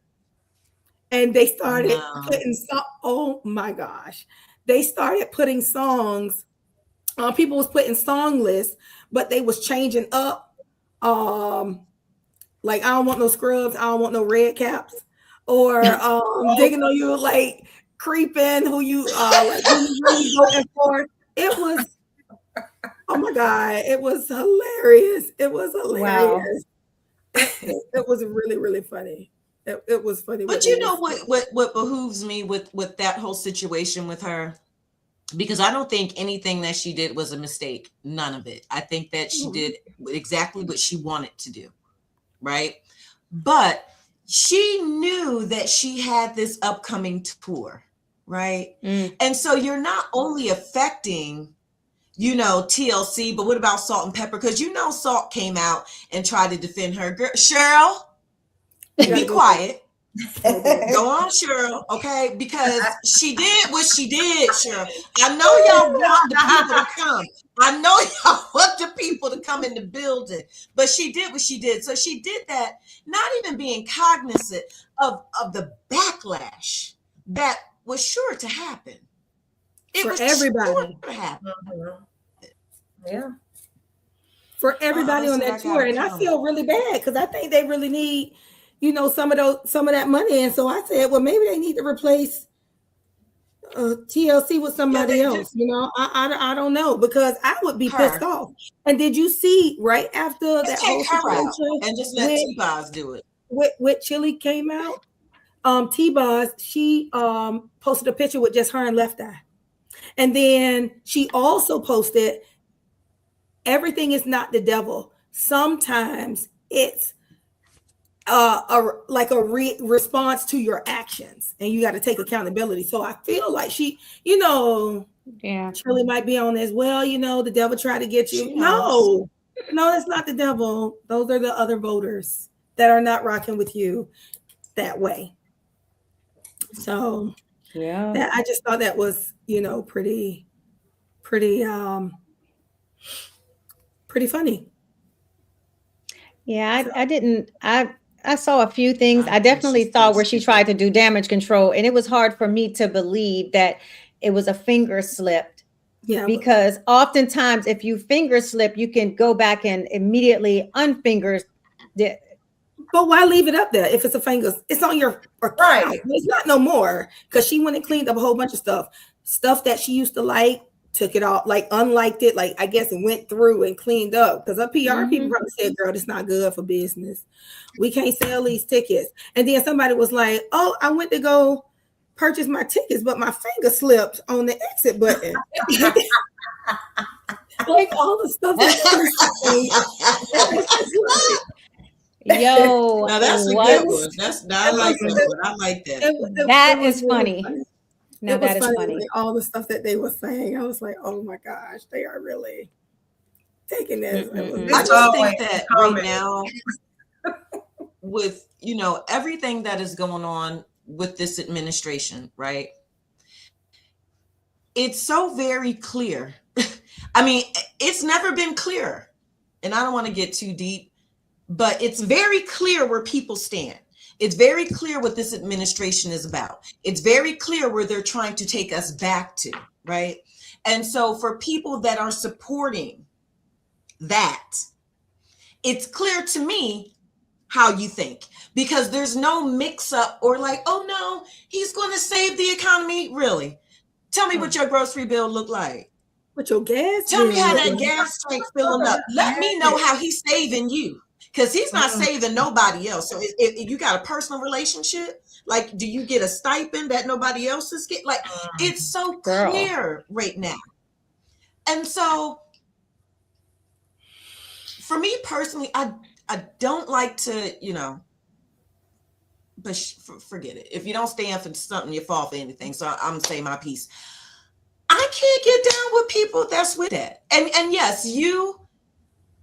And they started putting oh my gosh. They started putting songs. People was putting song lists, but they was changing up. Like, I don't want no scrubs, I don't want no red caps. Or digging on you, like creeping, who you really voting for. It was, oh my God, it was hilarious. It was hilarious. Wow. It was really, really funny. It was funny. But you know what behooves me with that whole situation with her? Because I don't think anything that she did was a mistake. None of it. I think that she did exactly what she wanted to do. Right. But she knew that she had this upcoming tour. Right. And so you're not only affecting, TLC, but what about Salt and Pepper? Because Salt came out and tried to defend her. Girl, Cheryl, be quiet. Go on, Cheryl, okay? Because she did what she did, Cheryl. I know y'all want the people to come. I know y'all want the people to come in the building, but she did what she did. So she did that, not even being cognizant of the backlash that was sure to happen. It was everybody sure to happen. Yeah. For everybody on that tour. And I feel really bad because I think they really need some of that money. And so I said, well, maybe they need to replace TLC with somebody else. I don't know, because I would be pissed off. And did you see right after that whole situation and just let T-Boz do it? With Chili came out, T-Boz, she posted a picture with just her and Left Eye. And then she also posted, everything is not the devil. Sometimes it's response to your actions, and you got to take accountability. So I feel like she, Shirley might be on as well. The devil tried to get you. No, that's not the devil. Those are the other voters that are not rocking with you that way. So I just thought that was, pretty Pretty funny. Yeah, I didn't. I saw a few things. I I think definitely she's saw pretty where she stupid. tried to do damage control, and it was hard for me to believe that it was a finger slip. Yeah, but Because oftentimes if you finger slip, you can go back and immediately unfinger the. why leave it up there if it's a finger? It's on your account. Right. It's not no more, because she went and cleaned up a whole bunch of stuff that she used to like, took it off, like unliked it, like I guess it went through and cleaned up, because her PR people probably said, girl, this not good for business. We can't sell these tickets. And then somebody was like, oh, I went to go purchase my tickets, but my finger slipped on the exit button. Like all the stuff Yo, Now that's a what? good one. I like that one. I like that. That was is really funny. Now It was that is funny. like, all the stuff that they were saying. I was like, oh my gosh, they are really taking this. I just think that right now, with everything that is going on with this administration, right? It's so very clear. I mean, it's never been clearer. And I don't want to get too deep, but it's very clear where people stand. It's very clear what this administration is about. It's very clear where they're trying to take us back to, right? And so for people that are supporting that, it's clear to me how you think, because there's no mix up or like, oh no, he's going to save the economy. Really? Tell me what your grocery bill looked like. What your gas? Tell me how that gas tank filling up. Let me know how he's saving you, because he's not saving nobody else. So if you got a personal relationship, like, do you get a stipend that nobody else is getting? Like, it's so clear right now. And so for me personally, I don't like to, but forget it. If you don't stand for something, you fall for anything. So I'm gonna say my piece. I can't get down with people that's with that. And yes,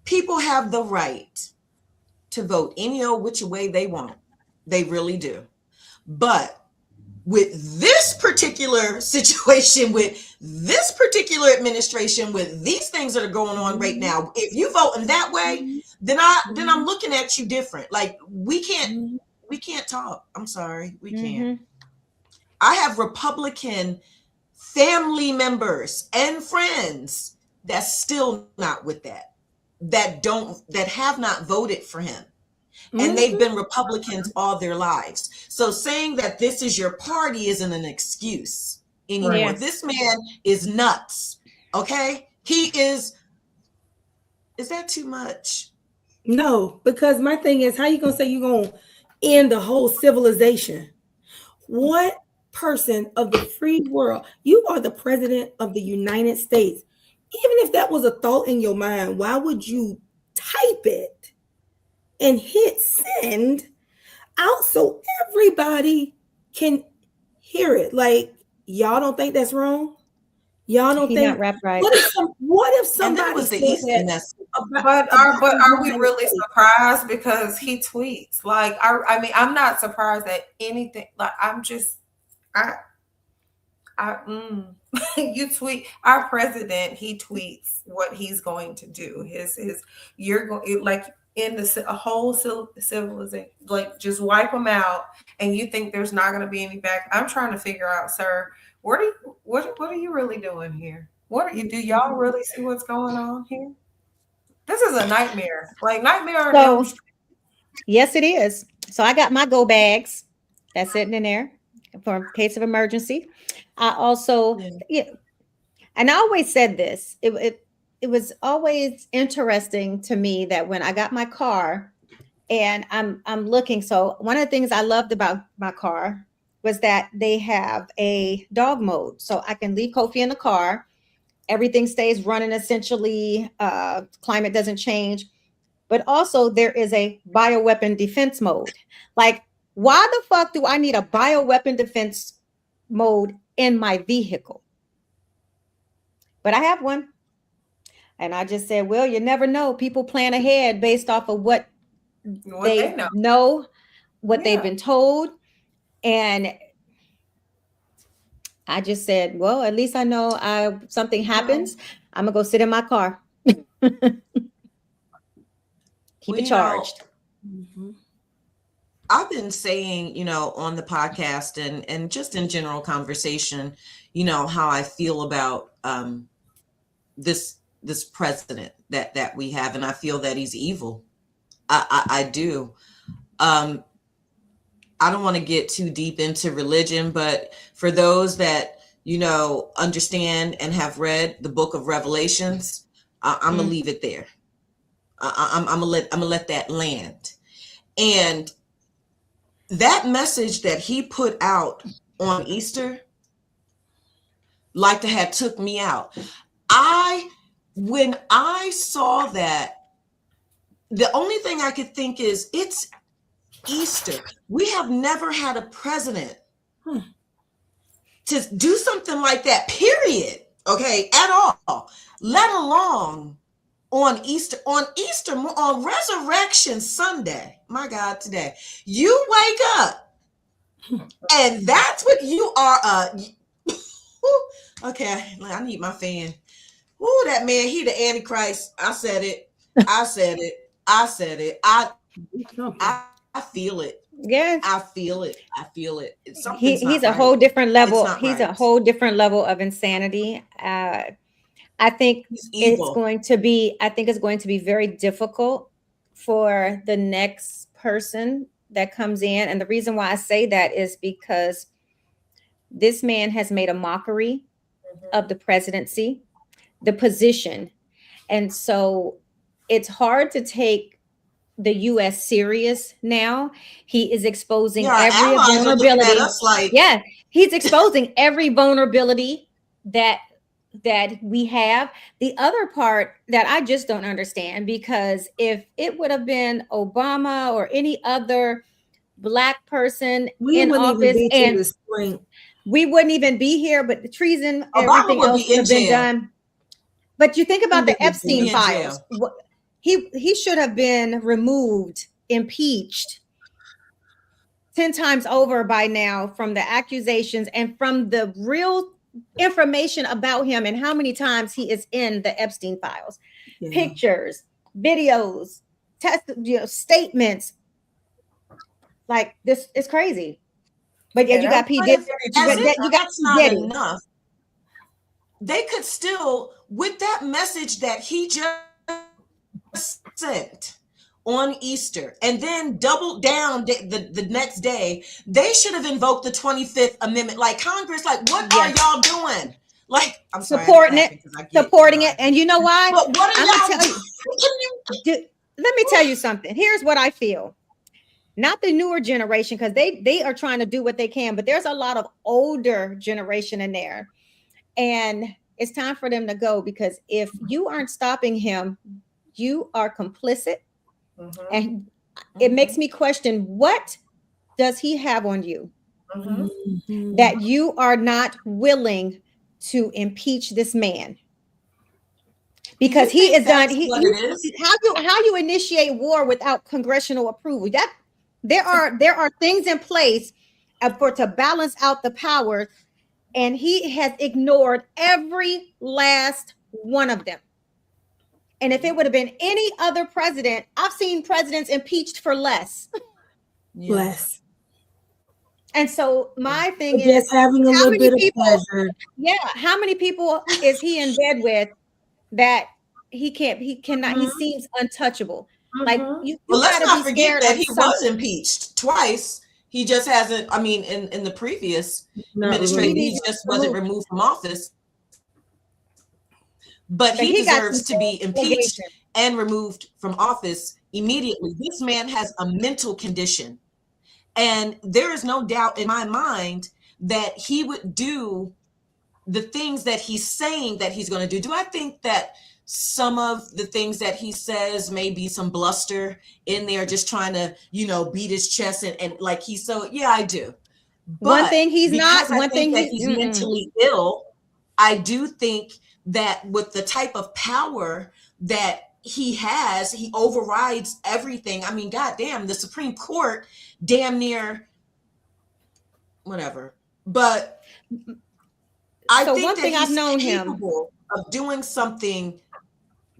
people have the right to vote any old which way they want. They really do. But with this particular situation, with this particular administration, with these things that are going on right now, if you vote in that way, then I'm looking at you different. Like, we can't talk. I'm sorry, we can't. I have Republican family members and friends that's still not with that have not voted for him. And they've been Republicans all their lives. So saying that this is your party isn't an excuse anymore. Yeah. This man is nuts. Okay? He is that too much? No, because my thing is, how you gonna say you're gonna end the whole civilization? What person of the free world? You are the president of the United States. Even if that was a thought in your mind, why would you type it and hit send out so everybody can hear it? Like, y'all don't think that's wrong? Y'all don't think not rap right. What if somebody was the said East that? mess. But are we really surprised because he tweets? Like, I mean, I'm not surprised at anything. Like, I'm just, you tweet, our president, he tweets what he's going to do. You're going, like, in a whole civilization, like, just wipe them out, and you think there's not going to be any back. I'm trying to figure out, sir, what are you really doing here? Do y'all really see what's going on here? This is a nightmare. Like, nightmare. So, yes, it is. So I got my go bags that's sitting in there for a case of emergency. I also, and I always said this. It was always interesting to me that when I got my car and I'm looking. So one of the things I loved about my car was that they have a dog mode. So I can leave Kofi in the car. Everything stays running essentially. Climate doesn't change. But also there is a bioweapon defense mode. Like, why the fuck do I need a bioweapon defense mode in my vehicle? But I have one. And I just said, well, you never know. People plan ahead based off of what they know, what they've been told. And I just said, well, at least I know something happens. I'm going to go sit in my car. And Keep it charged. I've been saying, on the podcast and just in general conversation, how I feel about this president that we have, and I feel that he's evil. I do. I don't want to get too deep into religion, but for those that understand and have read the book of Revelations, I'm gonna leave it there. I'm gonna let that land. And that message that he put out on Easter, like to have took me out. When I saw that, the only thing I could think is, it's Easter. We have never had a president to do something like that, period. Okay, at all. Let alone on Easter, on Resurrection Sunday. My God, today you wake up and that's what you are. Okay, I need my fan. Ooh, that man, he the Antichrist. I said it. I feel it. Yes. I feel it. He's a whole different level. He's a whole different level of insanity. I think it's going to be very difficult for the next person that comes in. And the reason why I say that is because this man has made a mockery of the presidency, the position. And so it's hard to take the U.S. serious now. He is exposing every vulnerability. He's exposing every vulnerability that we have. The other part that I just don't understand, because if it would have been Obama or any other Black person in office, and we wouldn't even be here, but the treason, everything else would have been done. But you think about the Epstein files. He should have been removed, impeached 10 times over by now from the accusations and from the real information about him and how many times he is in the Epstein files. Pictures, videos, statements. Like, this is crazy. But yet you got P. Diddy. That's not enough. They could still, with that message that he just sent on Easter and then doubled down the next day, they should have invoked the 25th Amendment. Like, Congress, like, what are y'all doing? Like, I'm supporting it. And you know why? But what are y'all doing? Let me tell you something. Here's what I feel. Not the newer generation, because they are trying to do what they can, but there's a lot of older generation in there. And it's time for them to go, because if you aren't stopping him, you are complicit. And it makes me question, what does he have on you that you are not willing to impeach this man? Because he is done. How you initiate war without congressional approval? That there are things in place to balance out the power, and he has ignored every last one of them. And if it would have been any other president, I've seen presidents impeached for less. Less. And so my thing is, having a little bit of pleasure. Yeah. How many people is he in bed with that he cannot, he seems untouchable. Like, let's not forget that he was impeached twice. He just hasn't, in the previous administration, he just wasn't removed from office. But he deserves to be impeached and removed from office immediately. This man has a mental condition. And there is no doubt in my mind that he would do the things that he's saying that he's going to do. Do I think that some of the things that he says may be some bluster in there, just trying to, beat his chest and like he's so, yeah, I do. But one thing he's not, one thing he's mentally ill. I do think that with the type of power that he has, he overrides everything. I mean, goddamn, the Supreme Court, damn near, whatever. But I think one thing I've known him of doing something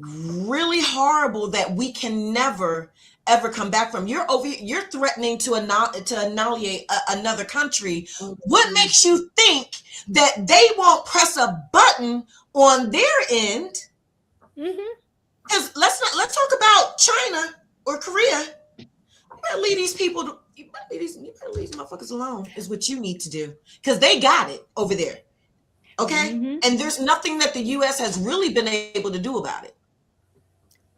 really horrible that we can never ever come back from. You're threatening to annihilate another country. What makes you think that they won't press a button on their end? Because let's talk about China or Korea. You better leave these people. You better leave these motherfuckers alone. Is what you need to do, because they got it over there. Okay, and there's nothing that the U.S. has really been able to do about it.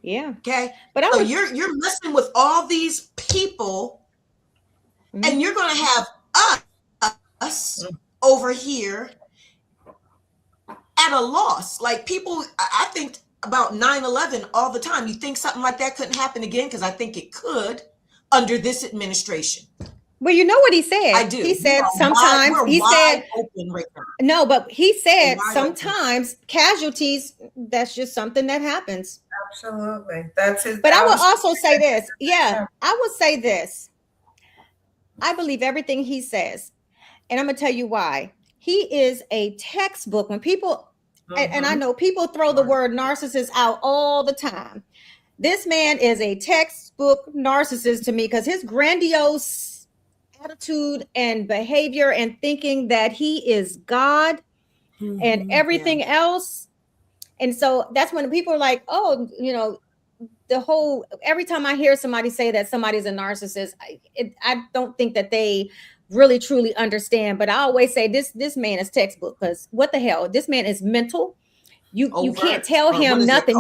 Yeah. Okay. But so you're messing with all these people, and you're going to have us over here at a loss. Like, people, I think about 9/11 all the time. You think something like that couldn't happen again? Because I think it could under this administration. Well, you know what he said? I do. He said sometimes open right now. No, but he said sometimes casualties, that's just something that happens. Absolutely. That's his. But I will also say this. Yeah, I will say this. I believe everything he says. And I'm going to tell you why. He is a textbook. When people, and I know people throw the word narcissist out all the time. This man is a textbook narcissist to me, because his grandiose attitude and behavior and thinking that he is God and everything else. And so that's when people are like, oh, you know, every time I hear somebody say that somebody's a narcissist, I don't think that they really truly understand. But I always say this man is textbook, because what the hell? This man is mental. You can't tell him nothing.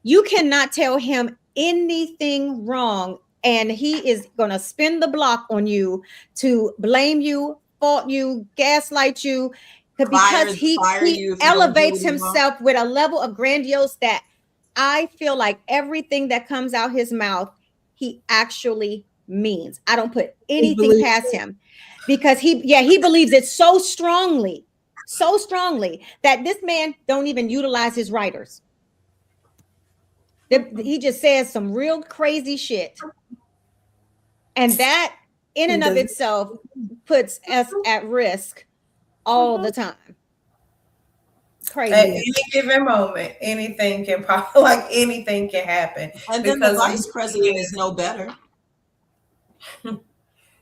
You cannot tell him anything wrong. And he is going to spin the block on you to blame you, fault you, gaslight you, because he elevates himself with a level of grandiose that I feel like everything that comes out his mouth, he actually means. I don't put anything past him, because he believes it so strongly that this man don't even utilize his writers. He just says some real crazy shit. And that in and of itself puts us at risk all the time. Crazy. At any given moment, anything can anything can happen. And then the vice president is no better.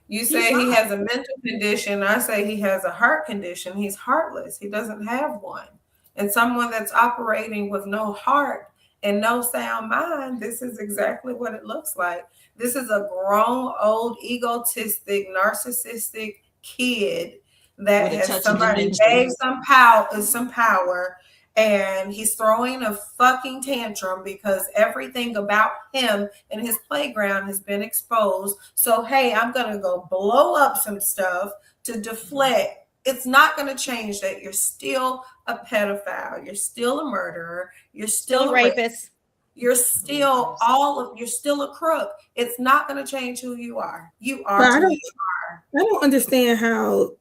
You say he has a mental condition. I say he has a heart condition. He's heartless. He doesn't have one. And someone that's operating with no heart and no sound mind, this is exactly what it looks like. This is a grown, old, egotistic, narcissistic kid that has somebody gave some power, and he's throwing a fucking tantrum because everything about him and his playground has been exposed. So, hey, I'm going to go blow up some stuff to deflect. It's not going to change that you're still a pedophile. You're still a murderer. You're still a rapist. You're still you're still a crook. It's not going to change who you are. You are who you are. I don't understand how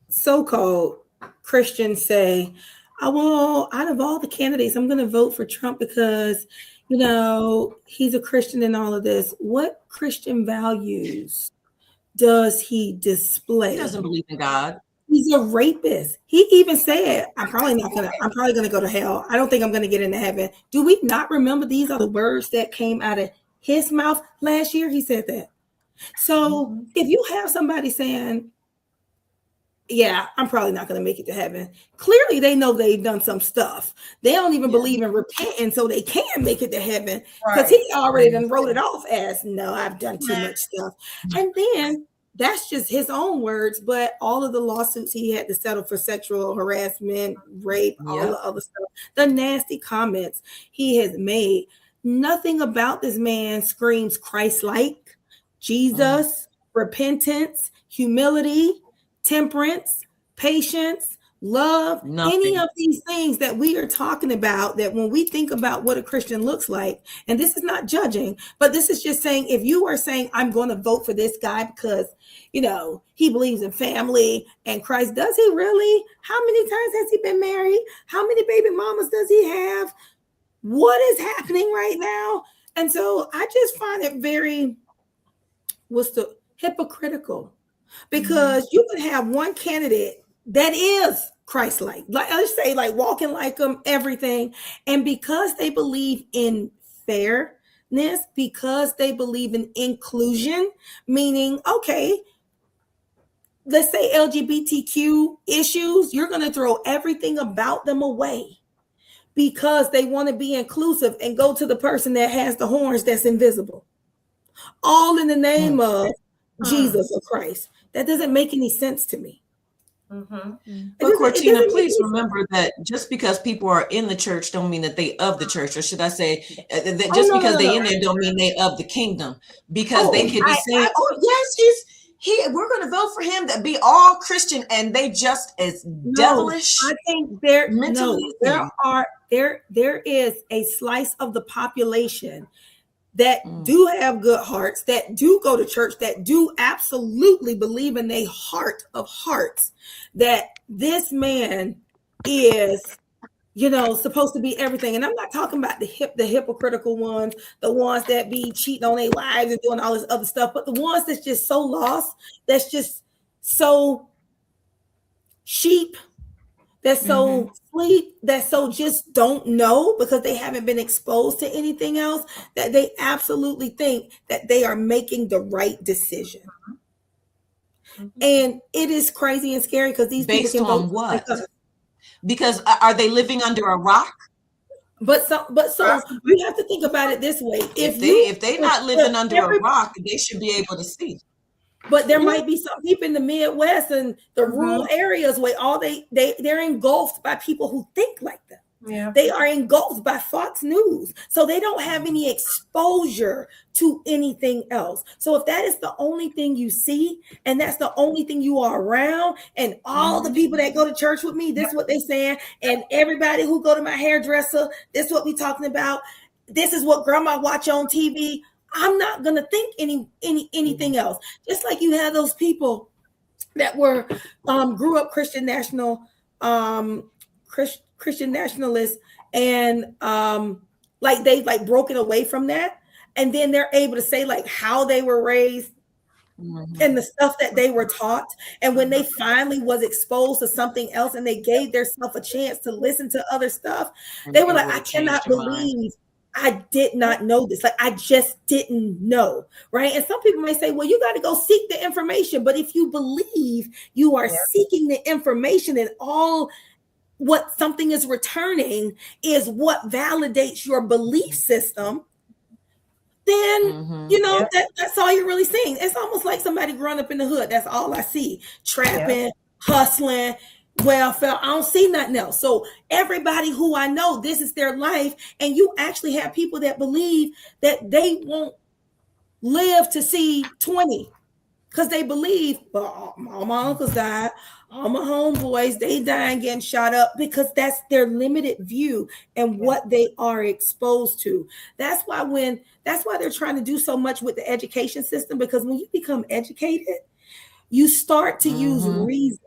so-called Christians say, oh, well, out of all the candidates, I'm going to vote for Trump because, you know, he's a Christian and all of this. What Christian values does he display? He doesn't believe in God. He's a rapist. He even said, I'm probably going to go to hell. I don't think I'm going to get into heaven. Do we not remember these are the words that came out of his mouth last year? He said that. So if you have somebody saying, yeah, I'm probably not going to make it to heaven. Clearly, they know they've done some stuff. They don't even believe in repenting so they can make it to heaven, because he already done wrote it off as, no, I've done too much stuff. And then that's just his own words, but all of the lawsuits he had to settle for sexual harassment, rape, all the other stuff, the nasty comments he has made, nothing about this man screams Christ-like, Jesus, repentance, humility, temperance, patience, love, any of these things that we are talking about, that when we think about what a Christian looks like, and this is not judging, but this is just saying, if you are saying, I'm going to vote for this guy because, you know, he believes in family and Christ, does he really? How many times has he been married? How many baby mamas does he have? What is happening right now? And so I just find it very, hypocritical. Because you could have one candidate that is Christ-like. Like, let's say, like, walking like them, everything. And because they believe in fairness, because they believe in inclusion, meaning, okay, let's say LGBTQ issues, you're going to throw everything about them away because they want to be inclusive and go to the person that has the horns that's invisible. All in the name of Jesus or Christ. That doesn't make any sense to me. But Cortina, please remember that just because people are in the church don't mean that they of the church, or should I say that just because they in there don't mean they of the kingdom, because they could be saying, oh yes, we're going to vote for him, that be all Christian, and they just as devilish. I think there is a slice of the population that do have good hearts, that do go to church, that do absolutely believe in their heart of hearts that this man is, supposed to be everything. And I'm not talking about the hypocritical ones, the ones that be cheating on their wives and doing all this other stuff, but the ones that's just so lost, that's just so sheep, that's so sleep, that so just don't know because they haven't been exposed to anything else, that they absolutely think that they are making the right decision. And it is crazy and scary because these based people on what? Because are they living under a rock? But so you have to think about it this way: if they're not living under a rock, they should be able to see. But there might be some people in the Midwest and the rural areas where they're engulfed by people who think like them. Yeah. They are engulfed by Fox News. So they don't have any exposure to anything else. So if that is the only thing you see, and that's the only thing you are around, and all the people that go to church with me, this is what they're saying, and everybody who go to my hairdresser, this is what we talking about, this is what grandma watch on TV, I'm not gonna think anything else. Just like you have those people that were grew up Christian nationalists, and like they've like broken away from that, and then they're able to say like how they were raised and the stuff that they were taught, and when they finally was exposed to something else and they gave themselves a chance to listen to other stuff, they were like, I cannot believe I did not know this. Like, I just didn't know, right? And some people may say, well, you got to go seek the information. But if you believe you are seeking the information, and all what something is returning is what validates your belief system, then, that's all you're really seeing. It's almost like somebody growing up in the hood. That's all I see. Trapping, hustling, welfare. I don't see nothing else. So everybody who I know, this is their life. And you actually have people that believe that they won't live to see 20 because they believe, well, all my uncles died, all my homeboys, they dying getting shot up, because that's their limited view and what they are exposed to. That's why they're trying to do so much with the education system, because when you become educated, you start to use reason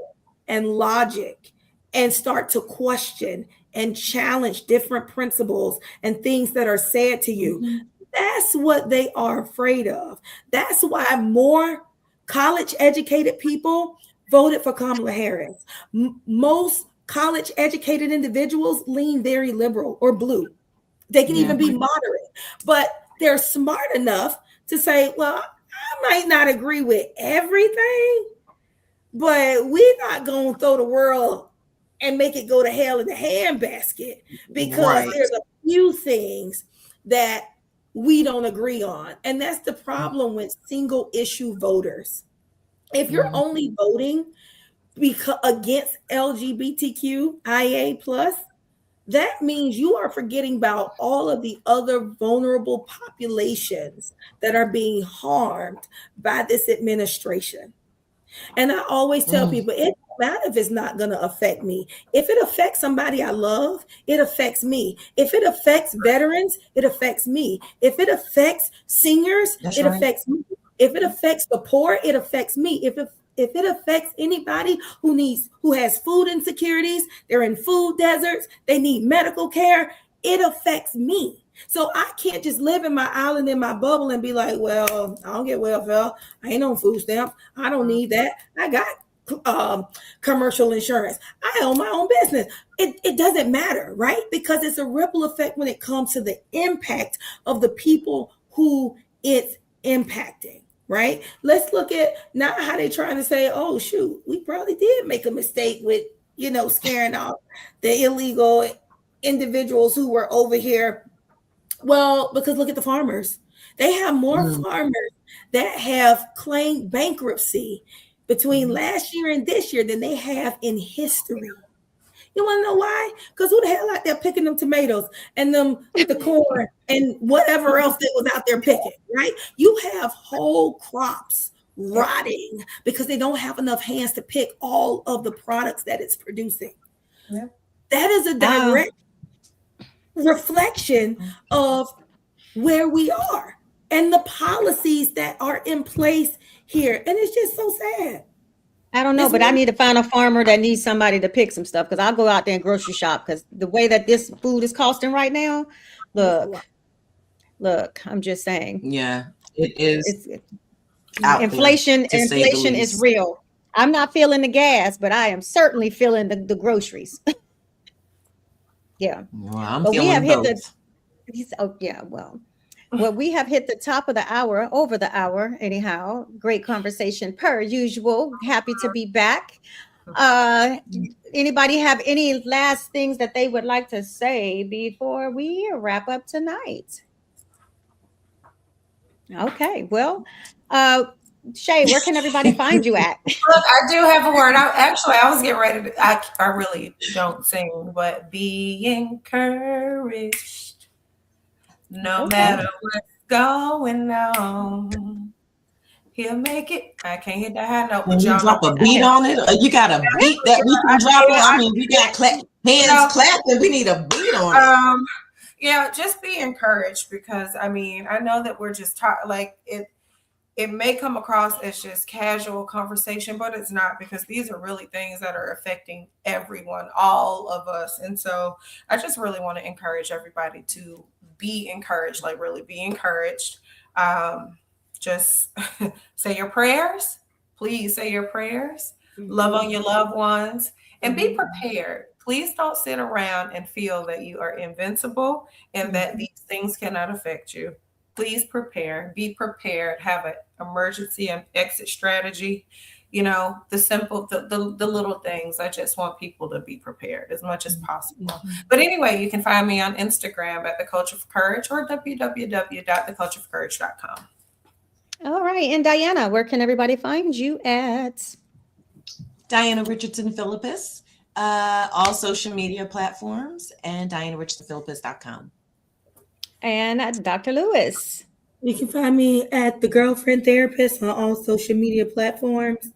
and logic and start to question and challenge different principles and things that are said to you. That's what they are afraid of. That's why more college educated people voted for Kamala Harris. Most college educated individuals lean very liberal or blue. They can even be moderate, but they're smart enough to say, well, I might not agree with everything, but we're not going to throw the world and make it go to hell in the handbasket, because there's a few things that we don't agree on. And that's the problem with single issue voters. If you're only voting against LGBTQIA+, that means you are forgetting about all of the other vulnerable populations that are being harmed by this administration. And I always tell people, it don't matter if it's not going to affect me. If it affects somebody I love, it affects me. If it affects veterans, it affects me. If it affects seniors, it affects me. If it affects the poor, it affects me. If it affects anybody who has food insecurities, they're in food deserts, they need medical care, it affects me. So I can't just live in my island, in my bubble, and be like, well, I don't get welfare. I ain't on food stamps. I don't need that. I got commercial insurance. I own my own business. It doesn't matter, right? Because it's a ripple effect when it comes to the impact of the people who it's impacting, right? Let's look at not how they're trying to say, oh, shoot, we probably did make a mistake with, scaring off the illegal individuals who were over here. Well, because look at the farmers. They have more farmers that have claimed bankruptcy between last year and this year than they have in history. You want to know why? Because who the hell out there picking them tomatoes and the corn and whatever else that was out there picking, right? You have whole crops rotting because they don't have enough hands to pick all of the products that it's producing. Yeah. That is a direct reflection of where we are and the policies that are in place here. And it's just so sad. I don't know, but I need to find a farmer that needs somebody to pick some stuff, because I'll go out there and grocery shop, because the way that this food is costing right now, look, I'm just saying. Yeah, it is. Inflation is real. I'm not feeling the gas, but I am certainly feeling the groceries. Yeah. Well, I'm feeling both. Well, we have hit the top of the hour, over the hour, anyhow. Great conversation per usual. Happy to be back. Anybody have any last things that they would like to say before we wrap up tonight? Okay, well, Shay, where can everybody find you at? Look, I do have a word. I was getting ready to, I really don't sing, but be encouraged. No matter what's going on, he'll make it. I can't hit the high note. When you drop a beat on it, you got a beat that we can drop on. I mean, we got hands clapping. We need a beat on it. Yeah, just be encouraged, because I mean, I know that we're just like it. It may come across as just casual conversation, but it's not, because these are really things that are affecting everyone, all of us. And so I just really want to encourage everybody to be encouraged, like really be encouraged. Just say your prayers. Please say your prayers. Love on your loved ones and be prepared. Please don't sit around and feel that you are invincible and that these things cannot affect you. Please prepare, be prepared, have an emergency and exit strategy. The simple, the little things. I just want people to be prepared as much as possible. But anyway, you can find me on Instagram at The Culture of Courage or www.thecultureofcourage.com. All right. And Diana, where can everybody find you at? Diana Richardson Philippus, all social media platforms, and DianaRichardsonPhilippus.com. And Dr. Lewis. You can find me at The Girlfriend Therapist on all social media platforms,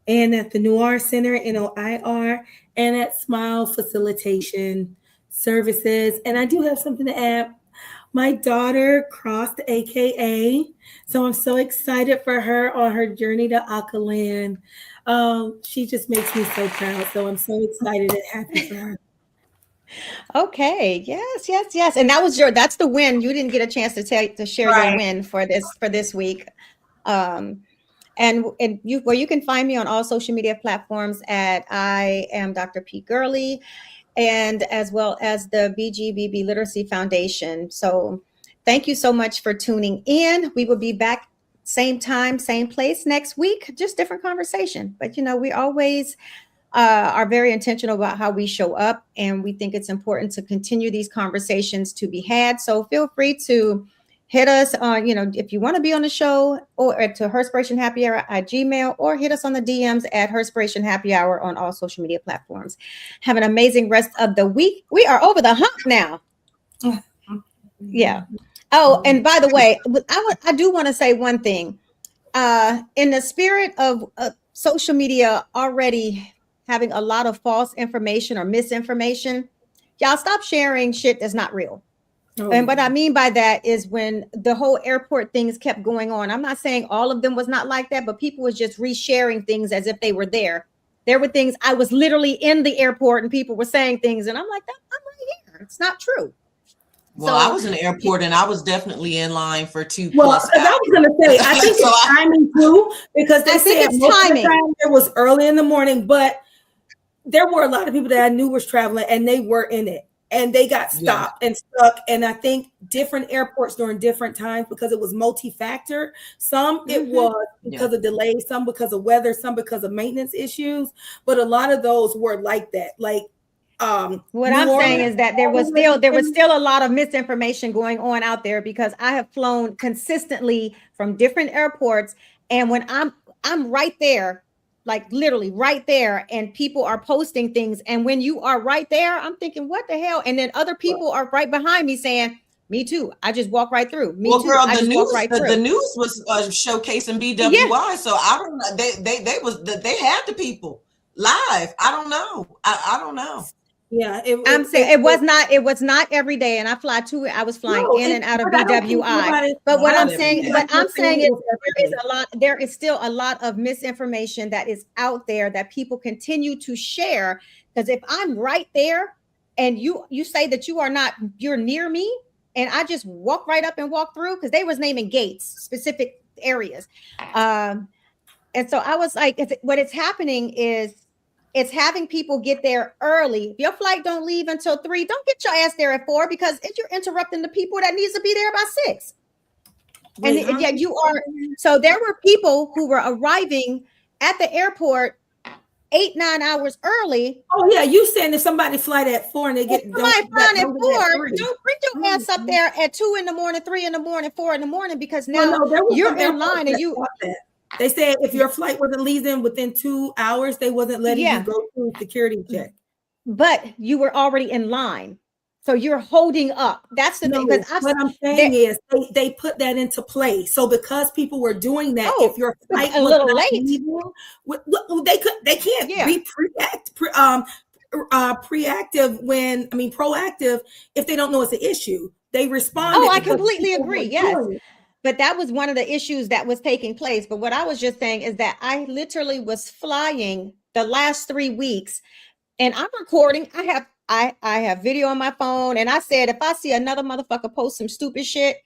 and at the Noir Center, NOIR, and at Smile Facilitation Services. And I do have something to add. My daughter crossed AKA, so I'm so excited for her on her journey to Akaland. She just makes me so proud, so I'm so excited and happy for her. Okay. Yes. And that's the win. You didn't get a chance to share your win for this week. And you can find me on all social media platforms at I am Dr. P. Gurley, and as well as the BGBB Literacy Foundation. So thank you so much for tuning in. We will be back same time, same place next week, just different conversation. But we always are very intentional about how we show up, and we think it's important to continue these conversations to be had. So feel free to hit us on, if you want to be on the show, or to Herspiration Happy Hour at Gmail, or hit us on the DMs at Herspiration Happy Hour on all social media platforms. Have an amazing rest of the week. We are over the hump now. Yeah. Oh, and by the way, I do want to say one thing. In the spirit of social media already having a lot of false information or misinformation, y'all stop sharing shit that's not real. And what I mean by that is when the whole airport things kept going on, I'm not saying all of them was not like that, but people was just resharing things as if they were there. There were things, I was literally in the airport and people were saying things, and I'm like, I'm right here. It's not true. Well, I was in the airport and I was definitely in line for 2+ Well, hours. I was going to say, I think So it's timing too, because they I think said it's most timing. of the time it was early in the morning, but there were a lot of people that I knew was traveling and they were in it and they got stopped and stuck. And I think different airports during different times, because it was multi-factor. Some it was because of delays, some because of weather, some because of maintenance issues. But a lot of those were like that. Like what I'm saying is that there was still a lot of misinformation going on out there, because I have flown consistently from different airports, and when I'm right there, like literally right there, and people are posting things, and when you are right there, I'm thinking, what the hell? And then other people are right behind me saying, me too, I just walk right through. Me too, girl, I just walk right through. The news was showcasing BWI, so I don't know. They had the people live. I don't know. I don't know. Yeah, I'm saying it was not every day, and I was flying in and out of BWI. But what I'm saying is there is still a lot of misinformation that is out there that people continue to share. Because if I'm right there and you say that you're near me, and I just walk right up and walk through, because they was naming gates, specific areas. And so I was like, what is happening is, it's having people get there early. If your flight don't leave until 3, don't get your ass there at 4, because you're interrupting the people that needs to be there by 6. Wait, and you are. So there were people who were arriving at the airport 8-9 hours early. Oh yeah, you saying if somebody flight at 4 and they get somebody flying at 4, don't bring your ass up there at 2 in the morning, 3 in the morning, 4 in the morning, because now you're in line and you. They said if your flight wasn't leaving within 2 hours, they wasn't letting you go through security check. But you were already in line, so you're holding up. That's the thing. Because what I'm saying is they put that into play. So because people were doing that, if your flight a was little not late, leaving, they can't be proactive if they don't know it's an issue. They respond. Oh, I completely agree. Yes. But that was one of the issues that was taking place. But what I was just saying is that I literally was flying the last 3 weeks, and I'm recording. I have video on my phone, and I said, if I see another motherfucker post some stupid shit,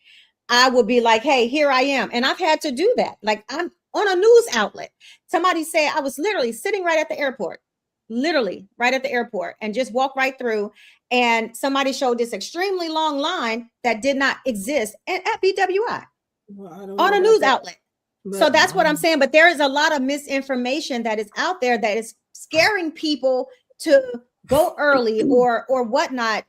I will be like, hey, here I am. And I've had to do that. Like, I'm on a news outlet. Somebody said I was literally sitting right at the airport, and just walk right through. And somebody showed this extremely long line that did not exist at BWI. On a news outlet. So that's what I'm saying. But there is a lot of misinformation that is out there that is scaring people to go early or whatnot,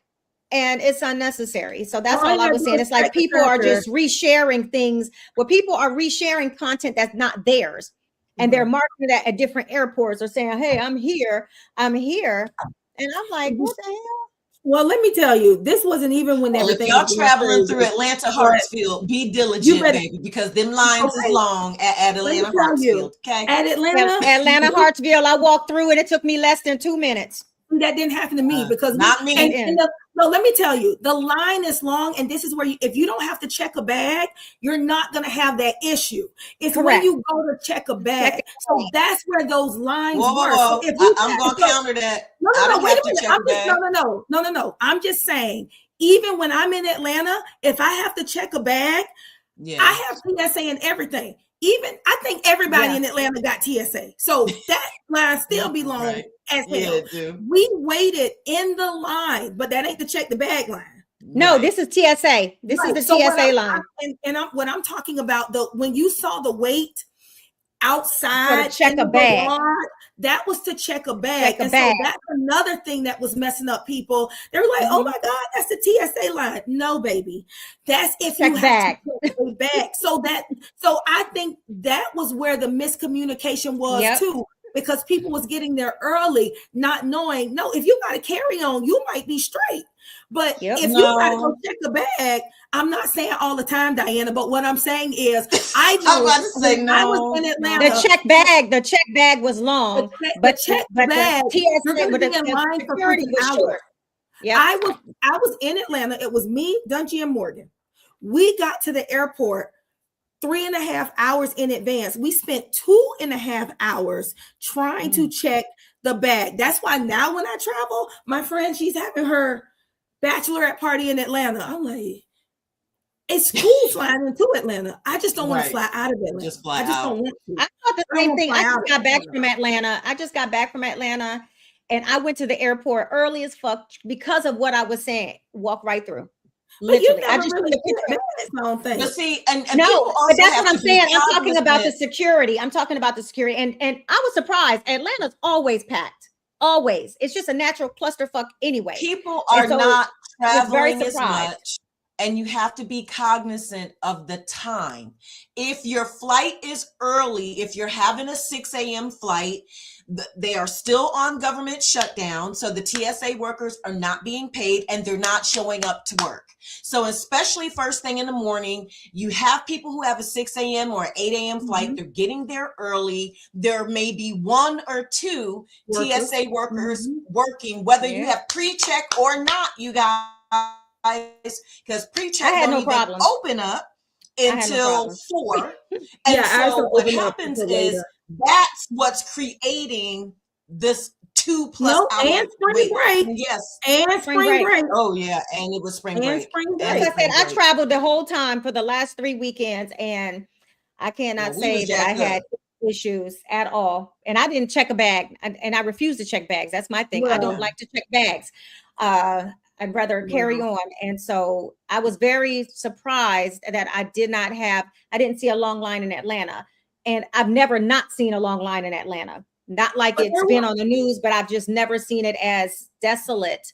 and it's unnecessary. So that's all I was saying. It's like people are just resharing things. Well, people are resharing content that's not theirs, and they're marketing that at different airports or saying, hey, I'm here. And I'm like, what the hell? Well, let me tell you, this wasn't even when everything. If y'all traveling through Atlanta Hartsfield, be diligent, baby, because them lines is long at Atlanta Hartsfield. Okay, at Atlanta Hartsfield, I walked through and it took me less than 2 minutes. That didn't happen to me because not me. No, let me tell you, the line is long, and this is where if you don't have to check a bag, you're not going to have that issue. It's when you go to check a bag. So that's where those lines were. So I'm going to counter that. No, wait a minute. No. I'm just saying, even when I'm in Atlanta, if I have to check a bag, I have TSA and everything. Even I think everybody in Atlanta got TSA. So that line still belongs as hell. We waited in the line, but that ain't the check the bag line. No, this is TSA. This is the TSA line. What I'm talking about, when you saw the wait outside check a bag, that was to check a bag. So that's another thing that was messing up people. They were like, oh my God, that's the TSA line. No, baby. That's if you have to check a bag. So I think that was where the miscommunication was too, because people was getting there early, not knowing, if you got to carry on, you might be straight. But if you got to go check a bag, I'm not saying all the time, Diana, but what I'm saying is I was in Atlanta. The check bag was long, but TSA in line for security was short. Yeah. I was in Atlanta. It was me, Dungy, and Morgan. We got to the airport 3.5 hours in advance. We spent 2.5 hours trying to check the bag. That's why now when I travel, my friend, she's having her bachelorette party in Atlanta. I'm like, it's cool flying into Atlanta. I just don't want to fly out of Atlanta. Just fly I just out. don't want to. I thought the same thing. I just got back from Atlanta. And I went to the airport early as fuck because of what I was saying. Walk right through. Literally. I just really But see, and no, but that's what I'm saying. I'm talking about the security. And I was surprised. Atlanta's always packed. Always. It's just a natural clusterfuck anyway. People are not traveling as much. And you have to be cognizant of the time. If your flight is early, if you're having a 6 a.m. flight, they are still on government shutdown. So the TSA workers are not being paid and they're not showing up to work. So especially first thing in the morning, you have people who have a 6 a.m. or 8 a.m. flight. They're getting there early. There may be 1 or 2 TSA workers working, whether you have pre-check or not, you guys. Because pre-check don't even open up until 4. And so what happens is that's what's creating this 2+ hour and spring break. Yes. And spring break. Oh yeah. And it was spring break. Like I said, I traveled the whole time for the last 3 weekends, and I cannot say that I had issues at all. And I didn't check a bag, and I refuse to check bags. That's my thing. I don't like to check bags. I'd rather carry on. And so I was very surprised that I didn't see a long line in Atlanta. And I've never not seen a long line in Atlanta. Not like it's been on the news, but I've just never seen it as desolate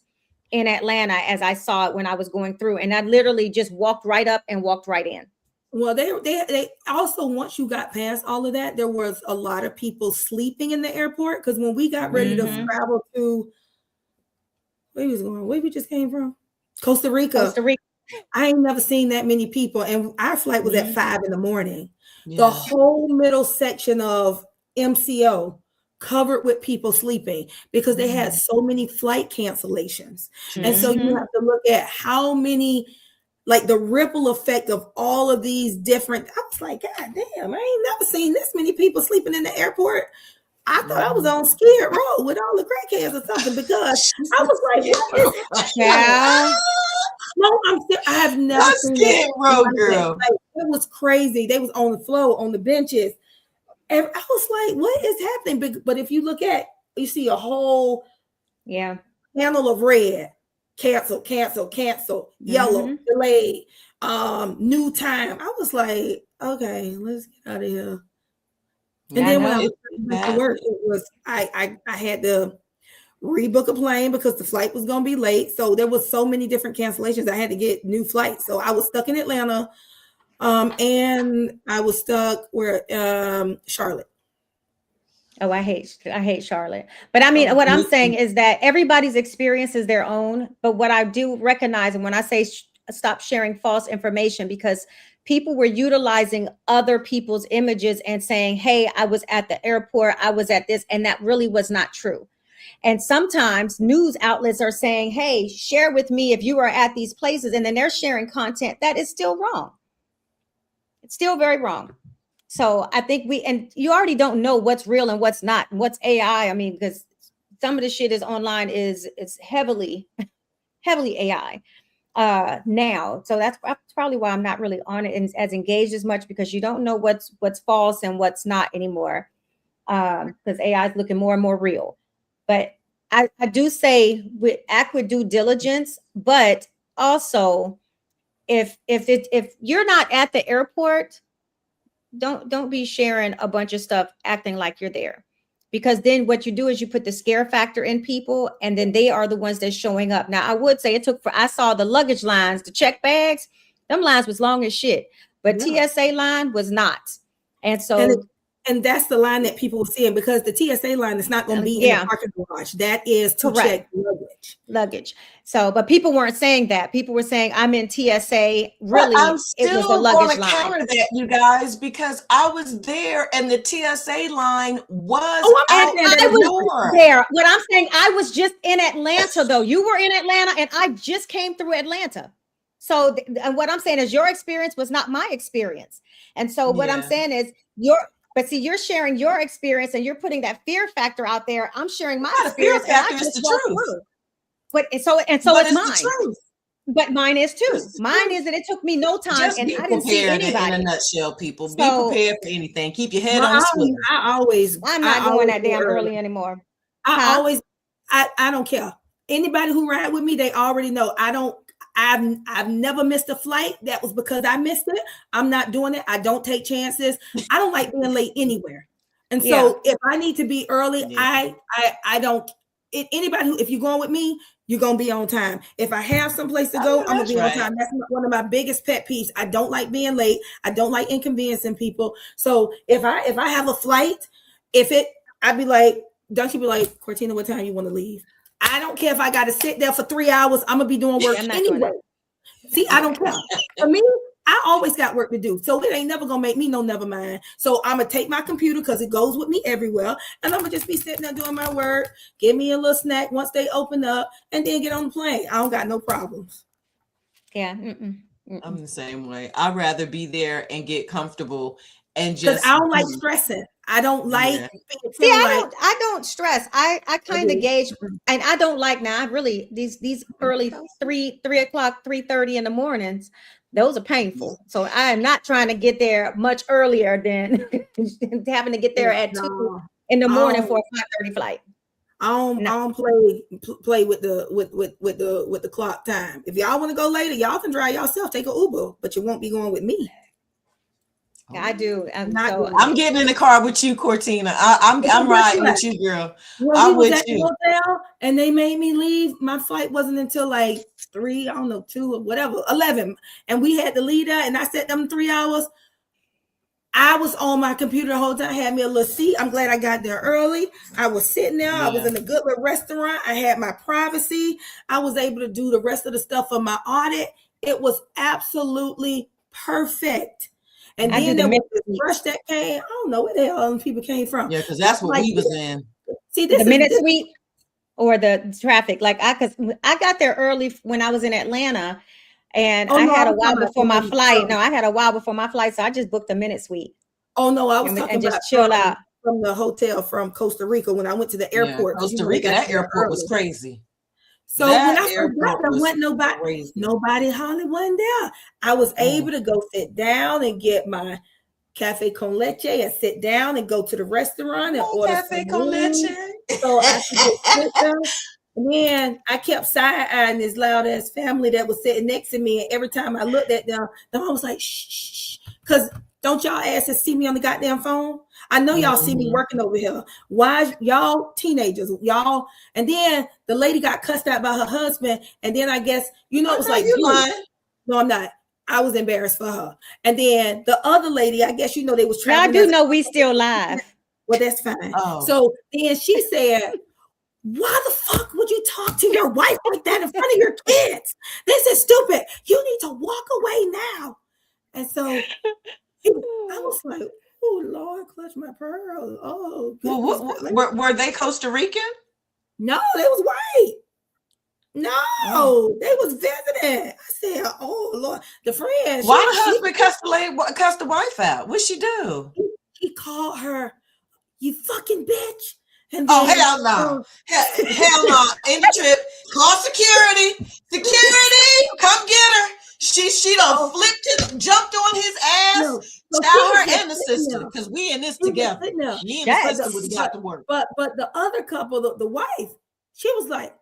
in Atlanta as I saw it when I was going through. And I literally just walked right up and walked right in. Well, they also, once you got past all of that, there was a lot of people sleeping in the airport. Because when we got ready to travel to where we just came from? Costa Rica. I ain't never seen that many people. And our flight was at 5 a.m. Yeah. The whole middle section of MCO covered with people sleeping because they had so many flight cancellations. And so you have to look at how many, like the ripple effect of all of these different. I was like, God damn, I ain't never seen this many people sleeping in the airport. I thought I was on Skid Row with all the crackheads or something because I was like, what is that? No, I have never seen Skid Row, girl. Like, it was crazy. They was on the floor, on the benches. And I was like, what is happening? But if you look at, you see a whole panel of red, cancel, yellow, delayed, new time. I was like, okay, let's get out of here. And then when I was back to work, it was I had to rebook a plane because the flight was going to be late. So there was so many different cancellations. I had to get new flights. So I was stuck in Atlanta, and I was stuck Charlotte. Oh, I hate Charlotte. But I mean, what I'm saying is that everybody's experience is their own. But what I do recognize, and when I say stop sharing false information, because people were utilizing other people's images and saying, hey, I was at the airport, I was at this, and that really was not true. And sometimes news outlets are saying, hey, share with me if you are at these places, and then they're sharing content that is still wrong. It's still very wrong. So I think and you already don't know what's real and what's not, and what's AI. I mean, because some of the shit is online it's heavily AI. Now, so that's probably why I'm not really on it and as engaged as much, because you don't know what's false and what's not anymore, because AI is looking more and more real. But I do say act with due diligence, but also if you're not at the airport, don't be sharing a bunch of stuff acting like you're there. Because then what you do is you put the scare factor in people, and then they are the ones that's showing up. Now, I would say I saw the luggage lines, the check bags, them lines was long as shit, but TSA line was not. And so, and that's the line that people were seeing, because the TSA line is not going to be in the parking garage. That is to check luggage. So, but people weren't saying that. People were saying, I'm in TSA. Really, I'm still it was a luggage line. Counter that, you guys, because I was there and the TSA line was I was there. What I'm saying, I was just in Atlanta, though. You were in Atlanta, and I just came through Atlanta. So, and what I'm saying is your experience was not my experience. And so what I'm saying is but see, you're sharing your experience and you're putting that fear factor out there. I'm sharing my experience. Fear factor is the truth. But so it's But it's mine. the truth. But mine is too. It's the Mine truth. is that it took me no time, Just and be I didn't see prepared in a anybody. nutshell, people. Be So- prepared for anything. Keep your head Well, on the swivel. I'm not going that damn early anymore. Huh? I don't care. Anybody who ride with me, they already know. I've never missed a flight. That was because I missed it. I'm not doing it. I don't take chances. I don't like being late anywhere. And so if I need to be early, I don't. Anybody who, if you're going with me, you're gonna be on time. If I have someplace to go, I'm gonna be on time. That's one of my biggest pet peeves. I don't like being late. I don't like inconveniencing people. So if I have a flight, I'd be like, don't you be like, Cortina, what time you want to leave? I don't care if I got to sit there for 3 hours. I'm gonna be doing work anyway. See, I don't care. For me, I always got work to do, so it ain't never gonna make me no never mind. So I'm gonna take my computer because it goes with me everywhere, and I'm gonna just be sitting there doing my work. Give me a little snack once they open up, and then get on the plane. I don't got no problems. Yeah, I'm the same way. I'd rather be there and get comfortable and just. Because I don't like stressing. I don't like. See, I don't stress. I kind of gauge, and I don't like now. I really these early 3 o'clock, 3:30 in the mornings. Those are painful. So I am not trying to get there much earlier than having to get there at 2 in the morning for a 5:30 flight. I don't play with the clock time. If y'all want to go later, y'all can drive yourself. Take an Uber, but you won't be going with me. Yeah, I do. I'm getting in the car with you, Cortina. I'm riding with you, girl. I'm with you. Hotel and they made me leave. My flight wasn't until like 3, I don't know, 2 or whatever, 11. And we had to leave there, and I sat them 3 hours. I was on my computer the whole time. I had me a little seat. I'm glad I got there early. I was sitting there. I was in a good little restaurant. I had my privacy. I was able to do the rest of the stuff for my audit. It was absolutely perfect. And then there was this rush that came. I don't know where the hell people came from. Yeah, because that's what we was in. See, this the minute suite or the traffic. Like I got there early when I was in Atlanta, and I had a while before my flight. No, I had a while before my flight, so I just booked a minute suite. Oh no, I was talking just about chill out from the hotel from Costa Rica when I went to the airport. Costa Rica, that airport was crazy. So when I first got there, wasn't nobody hardly wasn't there. I was able to go sit down and get my cafe con leche and sit down and go to the restaurant and order cafe con leche. So I could just sit there. And then I kept side-eyeing this loud-ass family that was sitting next to me. And every time I looked at them, I was like, shh. Because don't y'all asses see me on the goddamn phone? I know y'all see me working over here. Why y'all teenagers, y'all? And then the lady got cussed out by her husband. And then I guess, it was like, you lying. No, I'm not. I was embarrassed for her. And then the other lady, I guess, they was trying. I do know we still live. Well, that's fine. So then she said, why the fuck would you talk to your wife like that in front of your kids? This is stupid. You need to walk away now. And so I was like, oh, Lord, clutch my pearl. Oh, well, were they Costa Rican? No, they was white. No, they was visiting. I said, oh, Lord. The friend. Why the husband cussed the wife out? What'd she do? He called her, you fucking bitch. And hell no. Hell no. In the trip. Call security. Security, come get her. She done jumped on his ass. Her and the sister, because we in this together. She and the sister would have got to work. But the other couple, the wife, she was like,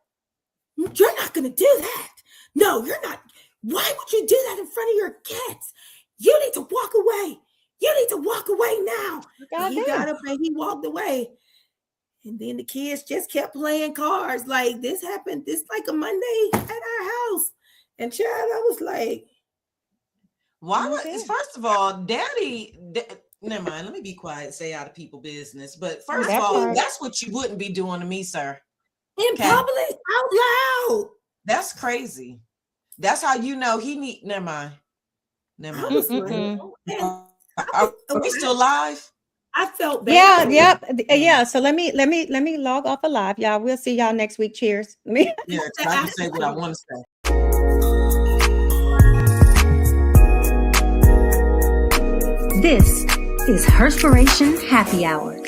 you're not gonna do that. No, you're not. Why would you do that in front of your kids? You need to walk away. You need to walk away now. And he got up and he walked away. And then the kids just kept playing cards. Like, this happened. This like a Monday at our house. And child, I was like, why would, first of all, Daddy, never mind, let me be quiet, stay out of people's business. But first of all, that's what you wouldn't be doing to me, sir. In public, out loud. That's crazy. That's how you know he need, never mind. I was like, are we still live? I felt bad. Yeah. So let me log off of live, y'all. We'll see y'all next week. Cheers. Yeah, I can say what I want to say. This is Herspiration Happy Hour.